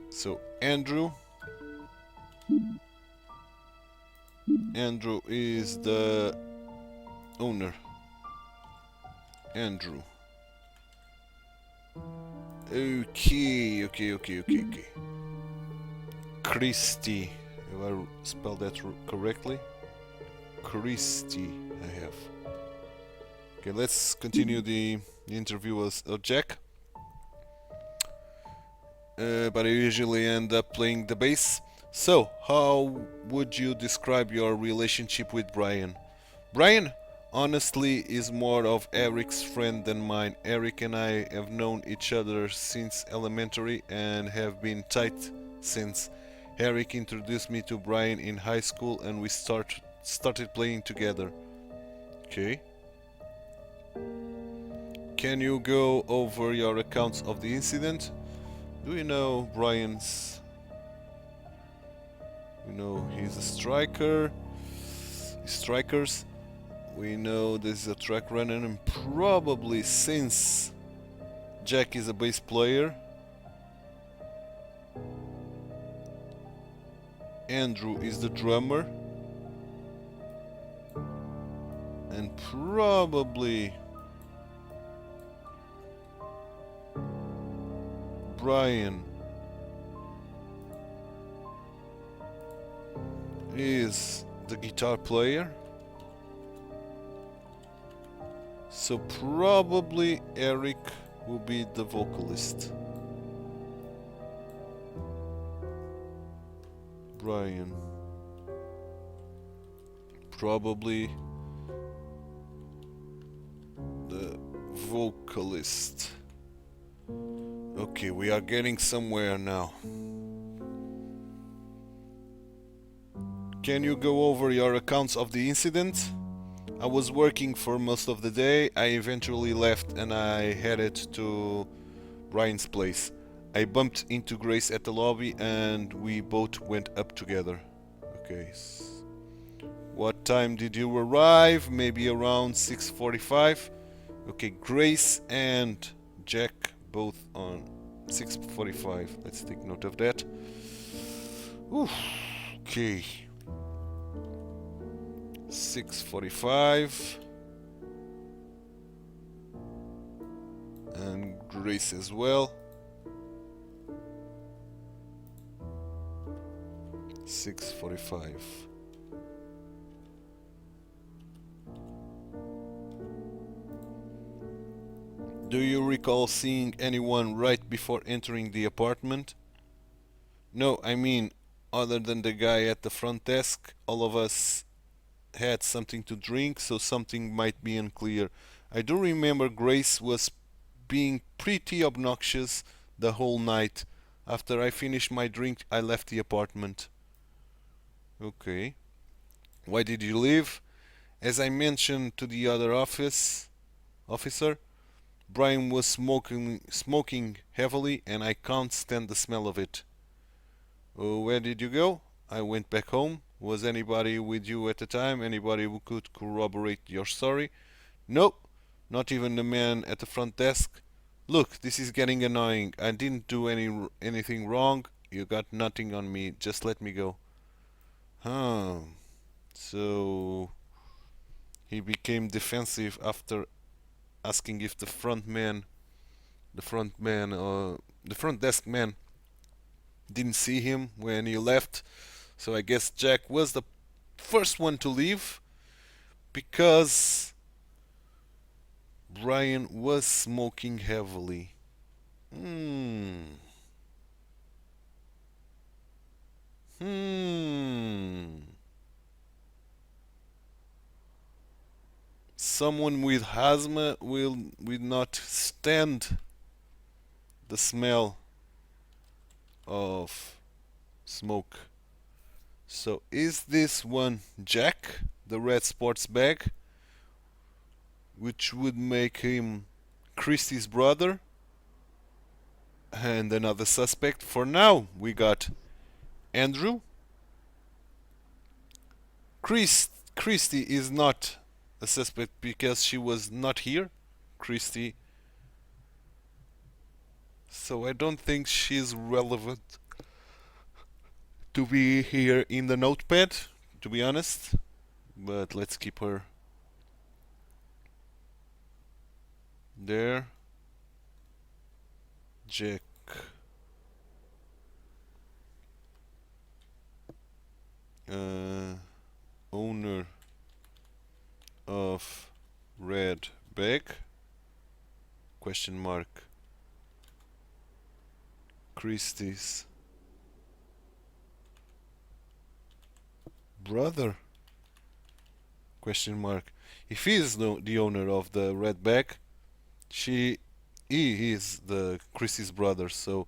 So Andrew is the owner. Andrew. Okay. Christie. Have I spelled that correctly? Christie, I have. Okay, let's continue the interview with Jack. But I usually end up playing the bass. So, how would you describe your relationship with Brian? Brian, honestly, is more of Eric's friend than mine. Eric and I have known each other since elementary and have been tight since. Eric introduced me to Brian in high school and we started playing together. Okay. Can you go over your accounts of the incident? Do you know Brian's? We know he's a striker. Strikers. We know this is a track runner, and probably since Jack is a bass player, Andrew is the drummer, and probably Brian is the guitar player. So probably Eric will be the vocalist. Brian. Probably the vocalist. Okay, we are getting somewhere now. Can you go over your accounts of the incident? I was working for most of the day. I eventually left and I headed to Brian's place. I bumped into Grace at the lobby and we both went up together. Okay. What time did you arrive? Maybe around 6:45. Okay, Grace and Jack both on 6:45. Let's take note of that. Oof. Okay. 6:45. And Grace as well. 6:45. Do you recall seeing anyone right before entering the apartment? No, I mean, other than the guy at the front desk, all of us had something to drink, so something might be unclear. I do remember Grace was being pretty obnoxious the whole night. After I finished my drink, I left the apartment. Okay. Why did you leave? As I mentioned to the other officer, Brian was smoking heavily and I can't stand the smell of it. Oh, where did you go? I went back home. Was anybody with you at the time? Anybody who could corroborate your story? Nope, not even the man at the front desk. Look, this is getting annoying. I didn't do anything wrong. You got nothing on me. Just let me go. Huh. So he became defensive after asking if the front desk man didn't see him when he left. So I guess Jack was the first one to leave because Brian was smoking heavily. Hmm. Someone with asthma will not stand the smell of smoke. So is this one Jack, the red sports bag, which would make him Christie's brother? And another suspect. For now, we got Andrew. Christie is not a suspect because she was not here. Christie. So I don't think she's relevant to be here in the notepad, to be honest. But let's keep her there. Jack. Owner of red bag? Question mark. Christie's brother? Question mark. If he is the owner of the red bag, he is the Christie's brother. So,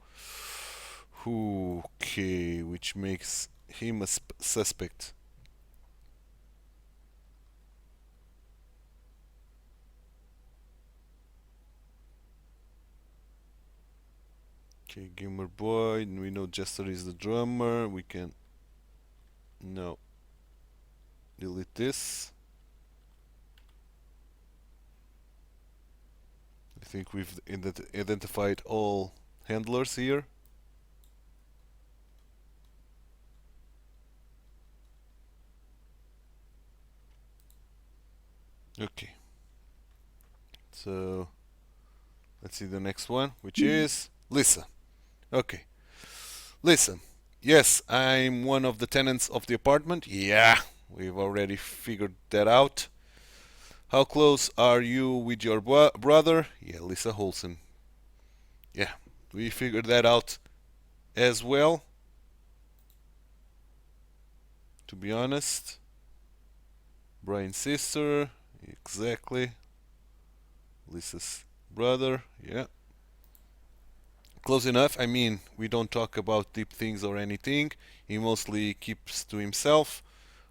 okay, which makes him a suspect. Okay, Gamer Boy. We know Jester is the drummer. We can no delete this. I think we've identified all handlers here. Okay. So let's see the next one, which is Lisa. Okay. Listen, yes, I'm one of the tenants of the apartment. Yeah, we've already figured that out. How close are you with your brother? Yeah, Lisa Holson. Yeah, we figured that out as well. To be honest, Brian's sister, exactly. Lisa's brother, yeah. Close enough. I mean, we don't talk about deep things or anything. He mostly keeps to himself.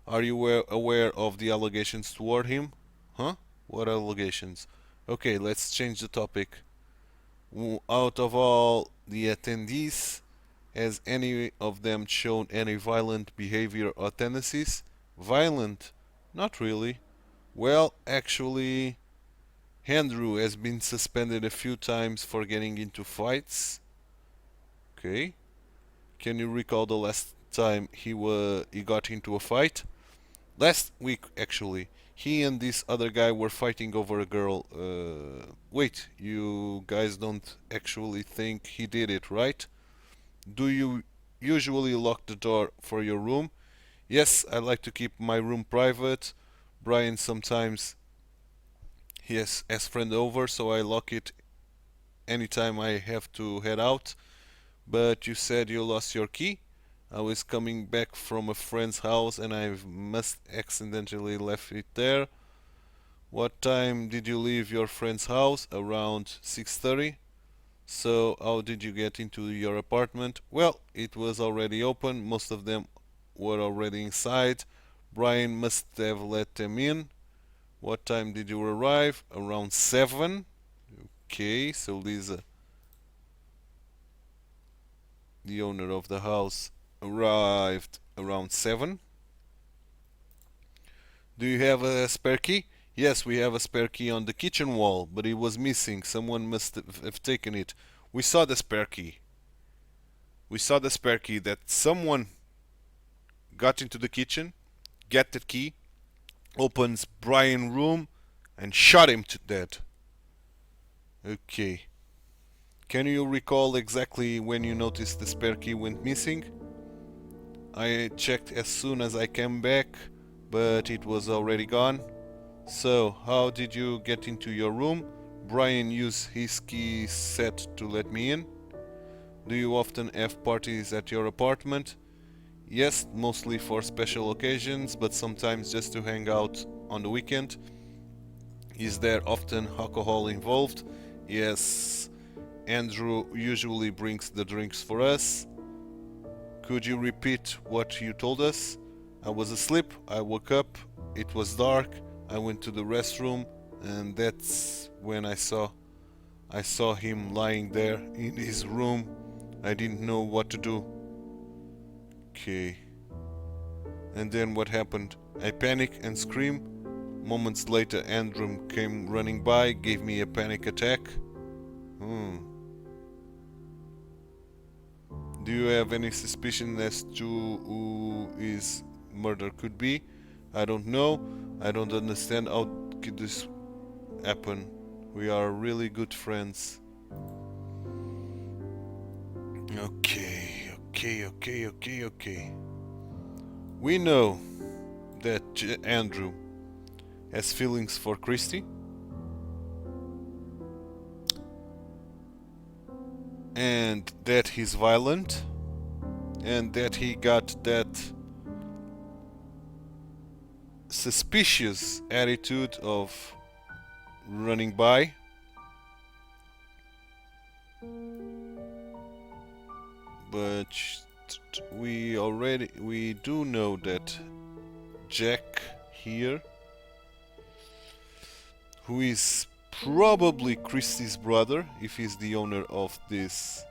Are you aware of the allegations toward him? Huh? What allegations? Okay, let's change the topic. Out of all the attendees, has any of them shown any violent behavior or tendencies? Violent? Not really. Well, actually, Andrew has been suspended a few times for getting into fights. Okay. Can you recall the last time he got into a fight? Last week, actually. He and this other guy were fighting over a girl. Wait, you guys don't actually think he did it, right? Do you usually lock the door for your room? Yes, I like to keep my room private. Brian sometimes he has friend over, so I lock it anytime I have to head out. But you said you lost your key? I was coming back from a friend's house and I must accidentally left it there. What time did you leave your friend's house? Around 6:30. So how did you get into your apartment? Well, it was already open. Most of them were already inside. Brian must have let them in. What time did you arrive? Around 7. Okay, so Lisa, the owner of the house, arrived around 7. Do you have a spare key? Yes, we have a spare key on the kitchen wall, but it was missing. Someone must have taken it. We saw the spare key. We saw the spare key that someone got into the kitchen, get the key, opens Brian's room, and shot him to death. Okay. Can you recall exactly when you noticed the spare key went missing? I checked as soon as I came back, but it was already gone. So, how did you get into your room? Brian used his key set to let me in. Do you often have parties at your apartment? Yes, mostly for special occasions, but sometimes just to hang out on the weekend. Is there often alcohol involved? Yes, Andrew usually brings the drinks for us. Could you repeat what you told us? I was asleep, I woke up, it was dark, I went to the restroom, and that's when I saw him lying there in his room. I didn't know what to do. Okay. And then what happened? I panicked and screamed. Moments later, Andrew came running by, gave me a panic attack. Do you have any suspicion as to who his murder could be? I don't know. I don't understand how could this happen. We are really good friends. Okay. We know that Andrew has feelings for Christy, and that he's violent, and that he got that suspicious attitude of running by. But we do know that Jack here, who is probably Christie's brother if he's the owner of this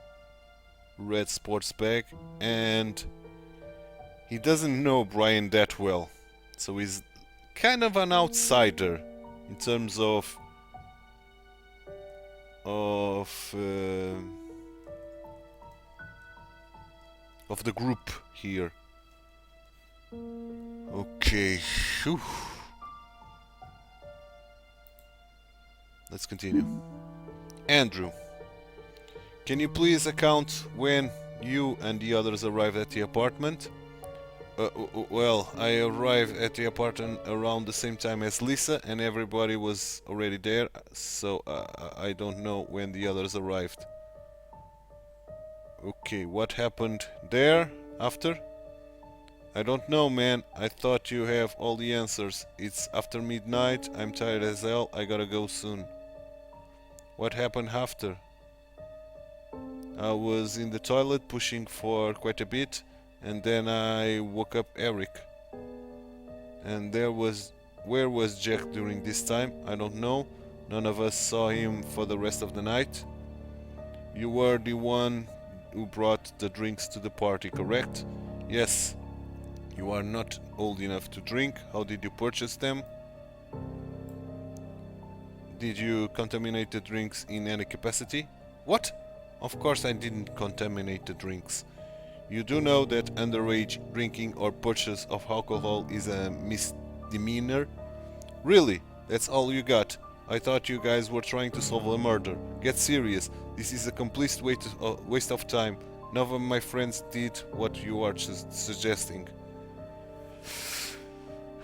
red sports bag, and he doesn't know Brian that well, so he's kind of an outsider in terms of the group here. Okay. Whew. Let's continue. Andrew, can you please account when you and the others arrived at the apartment? Well, I arrived at the apartment around the same time as Lisa, and everybody was already there, so I don't know when the others arrived. Okay, what happened there after? I don't know, man. I thought you have all the answers. It's after midnight, I'm tired as hell, I gotta go soon. What happened after? I was in the toilet pushing for quite a bit, and then I woke up Eric. And where was Jack during this time? I don't know. None of us saw him for the rest of the night. You were the one who brought the drinks to the party, correct? Yes. You are not old enough to drink. How did you purchase them? Did you contaminate the drinks in any capacity? What? Of course I didn't contaminate the drinks. You do know that underage drinking or purchase of alcohol is a misdemeanor? Really? That's all you got? I thought you guys were trying to solve a murder. Get serious. This is a complete waste of time. None of my friends did what you are suggesting.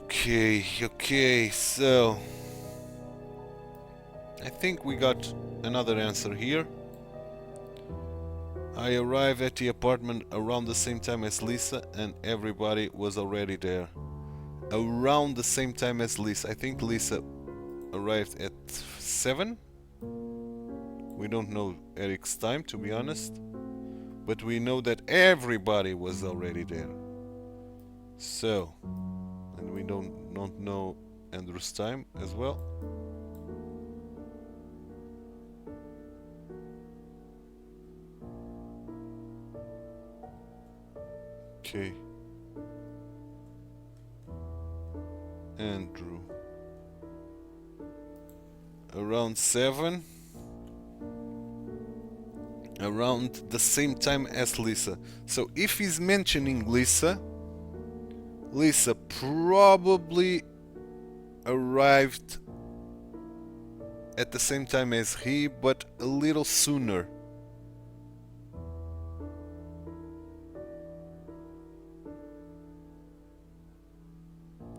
Okay, so I think we got another answer here. I arrived at the apartment around the same time as Lisa, and everybody was already there. Around the same time as Lisa. I think Lisa arrived at 7? We don't know Eric's time, to be honest. But we know that everybody was already there. So, and we don't know Andrew's time as well. Okay. Andrew. Around 7. Around the same time as Lisa. So if he's mentioning Lisa, Lisa probably arrived at the same time as he, but a little sooner.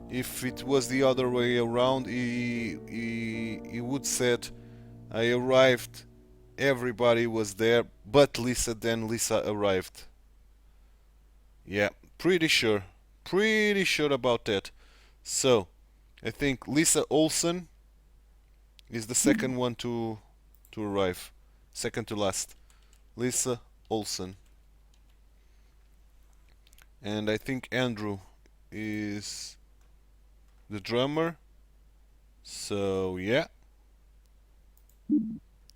If it was the other way around, he would said, I arrived, everybody was there, but Lisa, then Lisa arrived. Yeah, pretty sure about that. So, I think Lisa Olsen is the second one to arrive. Second to last. Lisa Olsen. And I think Andrew is the drummer. So yeah.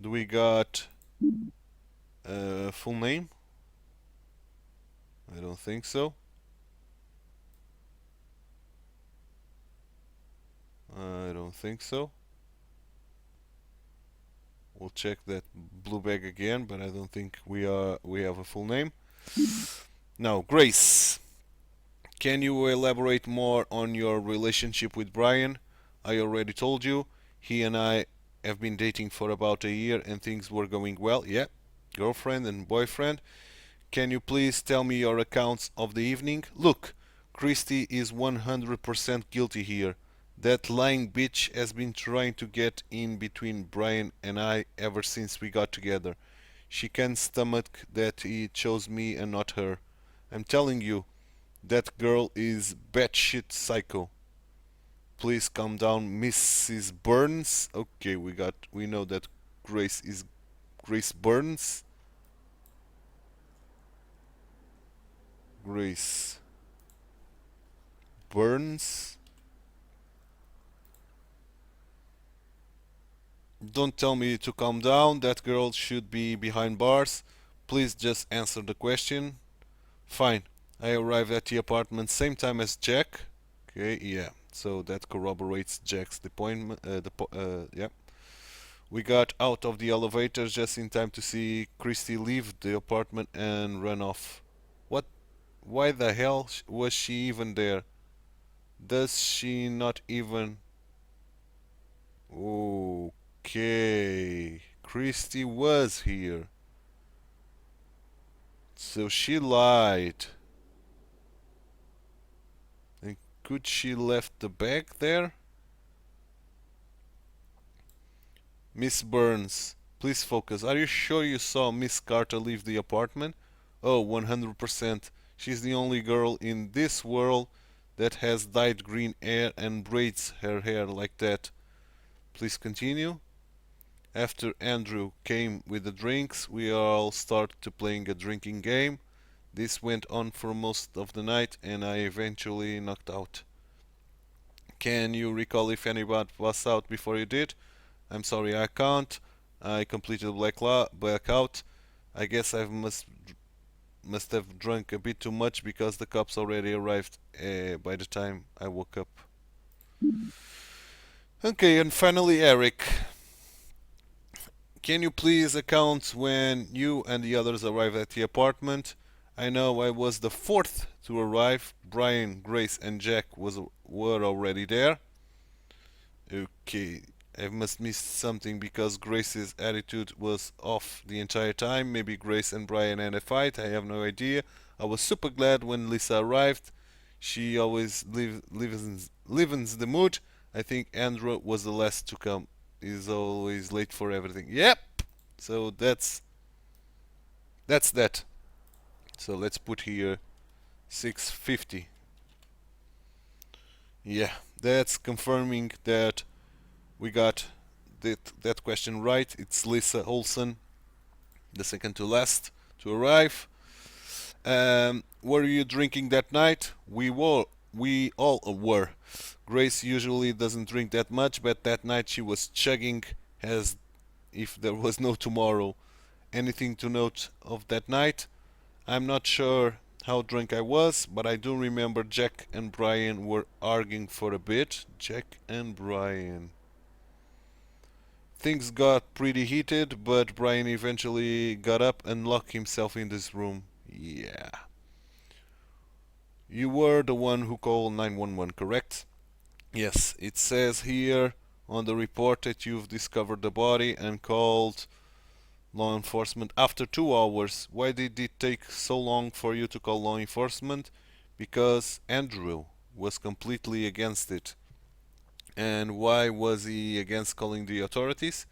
Do we got a full name? I don't think so. I don't think so. We'll check that blue bag again, but I don't think we have a full name. Now, Grace. Can you elaborate more on your relationship with Brian? I already told you, he and I have been dating for about a year and things were going well. Yeah, girlfriend and boyfriend. Can you please tell me your accounts of the evening? Look, Christy is 100% guilty here. That lying bitch has been trying to get in between Brian and I ever since we got together. She can't stomach that he chose me and not her. I'm telling you, that girl is batshit psycho. Please calm down, Mrs. Burns. Okay, we know that Grace is Grace Burns. Grace Burns. Don't tell me to calm down. That girl should be behind bars. Please just answer the question. Fine. I arrived at the apartment same time as Jack. Okay, yeah. So that corroborates Jack's appointment. Yeah. We got out of the elevator just in time to see Christy leave the apartment and run off. What? Why the hell was she even there? Does she not even... Okay. Christy was here. So she lied. And could she left the bag there? Miss Burns, please focus. Are you sure you saw Miss Carter leave the apartment? Oh, 100%. She's the only girl in this world that has dyed green hair and braids her hair like that. Please continue. After Andrew came with the drinks, we all started to playing a drinking game. This went on for most of the night and I eventually knocked out. Can you recall if anybody passed out before you did? I'm sorry, I can't. I completed blackout. I guess I must have drunk a bit too much because the cops already arrived by the time I woke up. Okay, and finally, Eric. Can you please account when you and the others arrived at the apartment? I know I was the fourth to arrive. Brian, Grace, and Jack were already there. Okay, I must miss something because Grace's attitude was off the entire time. Maybe Grace and Brian had a fight. I have no idea. I was super glad when Lisa arrived. She always livens the mood. I think Andrew was the last to come. He's always late for everything. Yep. So that's that. So let's put here 650. Yeah, that's confirming that we got that question right. It's Lisa Olson, the second to last to arrive. Were you drinking that night? We were. We all were. Grace usually doesn't drink that much, but that night she was chugging as if there was no tomorrow. Anything to note of that night? I'm not sure how drunk I was, but I do remember Jack and Brian were arguing for a bit. Jack and Brian. Things got pretty heated, but Brian eventually got up and locked himself in this room. Yeah. You were the one who called 911, correct? Yes, it says here on the report that you've discovered the body and called law enforcement after 2 hours. Why did it take so long for you to call law enforcement? Because Andrew was completely against it. And why was he against calling the authorities?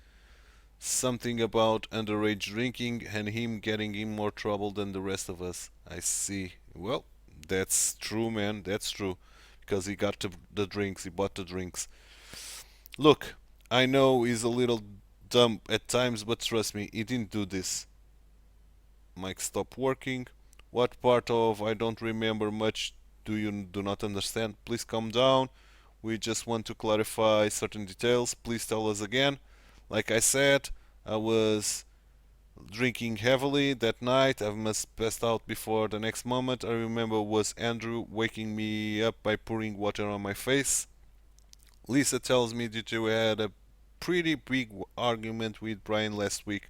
Something about underage drinking and him getting in more trouble than the rest of us. I see. Well, that's true, man. That's true. Because he got the drinks, he bought the drinks. Look, I know he's a little dumb at times, but trust me, he didn't do this. Mic stop working. What part of I don't remember much do you do not understand? Please calm down. We just want to clarify certain details. Please tell us again. Like I said, I was drinking heavily that night. I must passed out before the next moment. I remember was Andrew waking me up by pouring water on my face. Lisa tells me that you had a pretty big argument with Brian last week.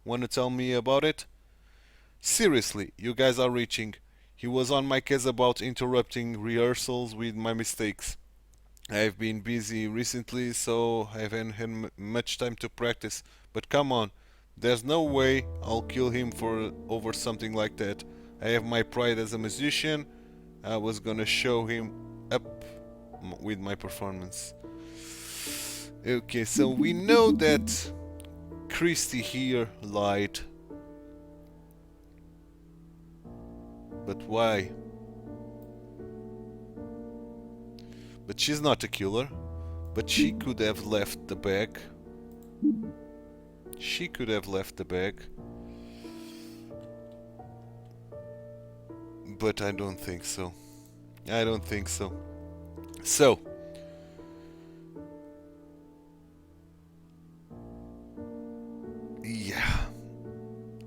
Want to tell me about it? Seriously, you guys are reaching. He was on my case about interrupting rehearsals with my mistakes. I've been busy recently, so I haven't had much time to practice. But come on, There's no way I'll kill him for over something like that. I have my pride as a musician. I was gonna show him up with my performance. Okay, so we know that Christy here lied. But why? But she's not a killer. But she could have left the bag. She could have left the bag. But I don't think so. I don't think so. So, yeah.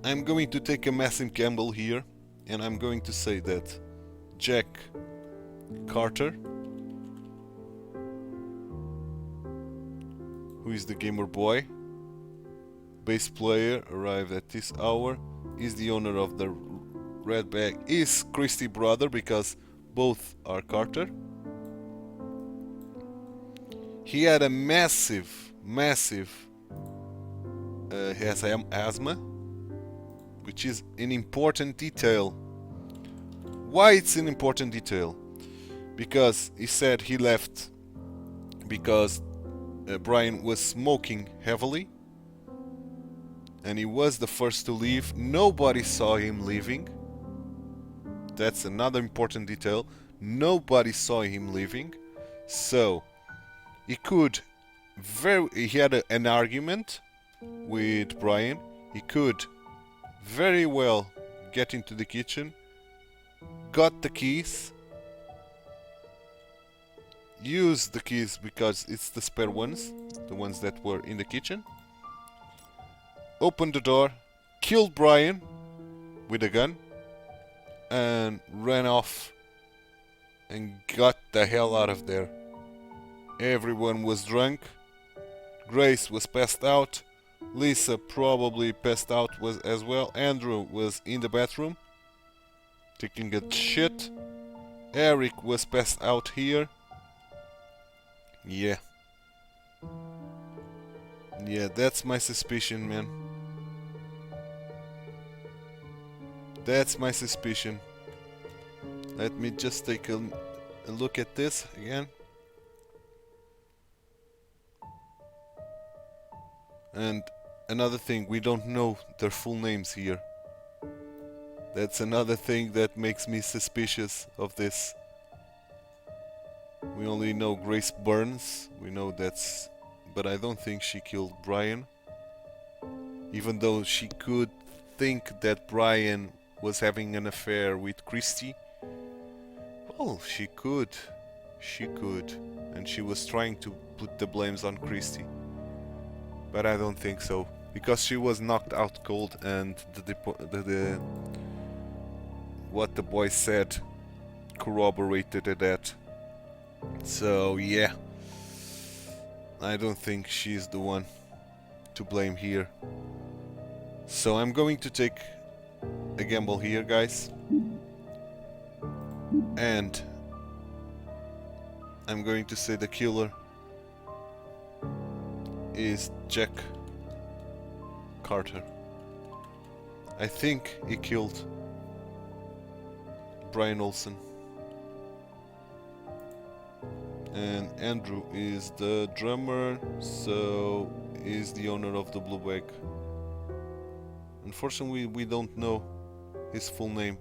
I'm going to take a massive gamble here. And I'm going to say that Jack Carter, who is the gamer boy, bass player, arrived at this hour, is the owner of the red bag, is Christy brother because both are Carter. He had a massive he has asthma, which is an important detail. Why it's an important detail? Because he said he left because Brian was smoking heavily and he was the first to leave. Nobody saw him leaving. That's another important detail. Nobody saw him leaving. So he had an argument with Brian. He could very well get into the kitchen, got the keys, used the keys because it's the spare ones, the ones that were in the kitchen, opened the door, killed Brian with a gun, and ran off and got the hell out of there. Everyone was drunk. Grace was passed out. Lisa probably passed out as well. Andrew was in the bathroom taking a shit. Eric was passed out here. Yeah, that's my suspicion, man. That's my suspicion. Let me just take a look at this again. And another thing, we don't know their full names here. That's another thing that makes me suspicious of this. We only know Grace Burns. We know that's... But I don't think she killed Brian. Even though she could think that Brian was having an affair with Christy. Well, she could. She could. And she was trying to put the blames on Christy. But I don't think so. Because she was knocked out cold and what the boy said corroborated that. So yeah, I don't think she's the one to blame here. So I'm going to take a gamble here, guys, and I'm going to say the killer is Jack Carter. I think he killed Brian Olsen. And Andrew is the drummer, so is the owner of the Blue Bag. Unfortunately, we don't know his full name.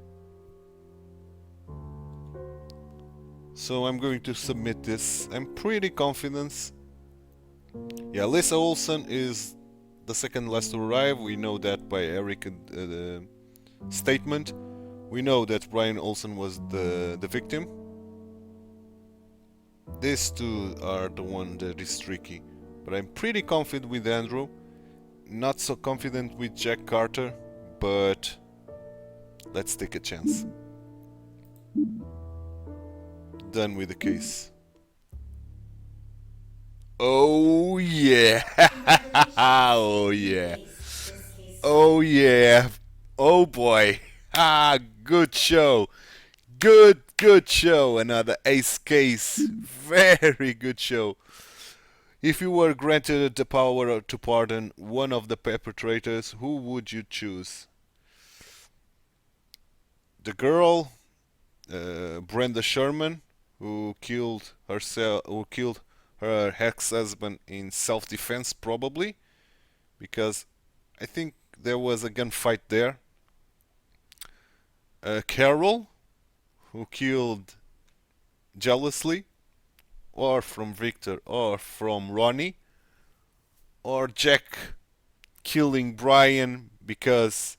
So I'm going to submit this. I'm pretty confident. Yeah, Lisa Olsen is the second last to arrive. We know that by Eric's statement. We know that Brian Olsen was the victim. These two are the one that is tricky. But I'm pretty confident with Andrew. Not so confident with Jack Carter, but let's take a chance. Done with the case. Oh yeah! Oh yeah! Oh yeah! Oh boy! Ah, good show! Good show! Another ace case. Very good show. If you were granted the power to pardon one of the perpetrators, who would you choose? The girl, Brenda Sherman, who killed her ex-husband in self-defense, probably, because I think there was a gunfight there. Carol, who killed jealously, or from Victor, or from Ronnie, or Jack killing Brian because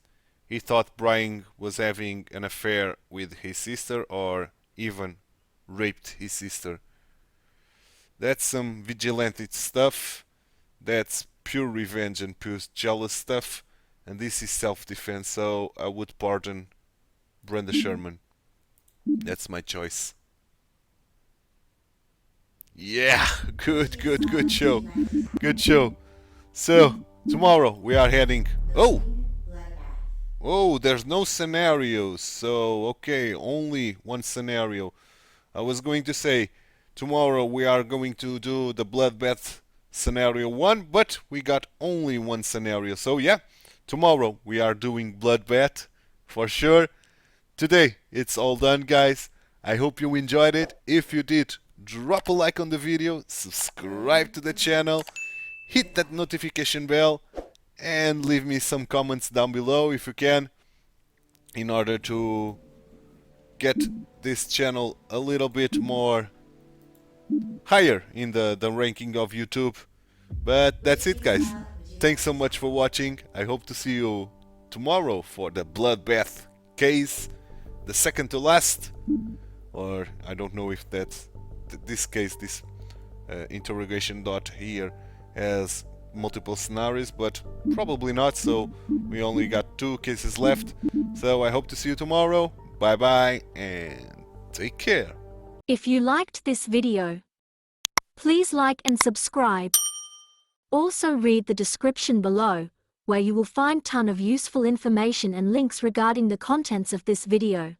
he thought Brian was having an affair with his sister, or even raped his sister. That's some vigilante stuff. That's pure revenge and pure jealous stuff. And this is self-defense, so I would pardon Brenda Sherman. That's my choice. Yeah, good show. Good show. So, tomorrow we are heading... Oh, there's no scenarios. So, okay, only one scenario. I was going to say, tomorrow we are going to do the bloodbath scenario 1, but we got only one scenario. So, yeah, tomorrow we are doing bloodbath for sure. Today, it's all done, guys. I hope you enjoyed it. If you did, drop a like on the video, subscribe to the channel, hit that notification bell, and leave me some comments down below if you can, in order to get this channel a little bit more higher in the ranking of YouTube. But that's it, guys. Thanks so much for watching. I hope to see you tomorrow for the bloodbath case, the second to last, or I don't know if that's this case, this interrogation dot here has multiple scenarios, but probably not, so we only got 2 cases left. So I hope to see you tomorrow. Bye bye and take care. If you liked this video, please like and subscribe. Also read the description below, where you will find ton of useful information and links regarding the contents of this video.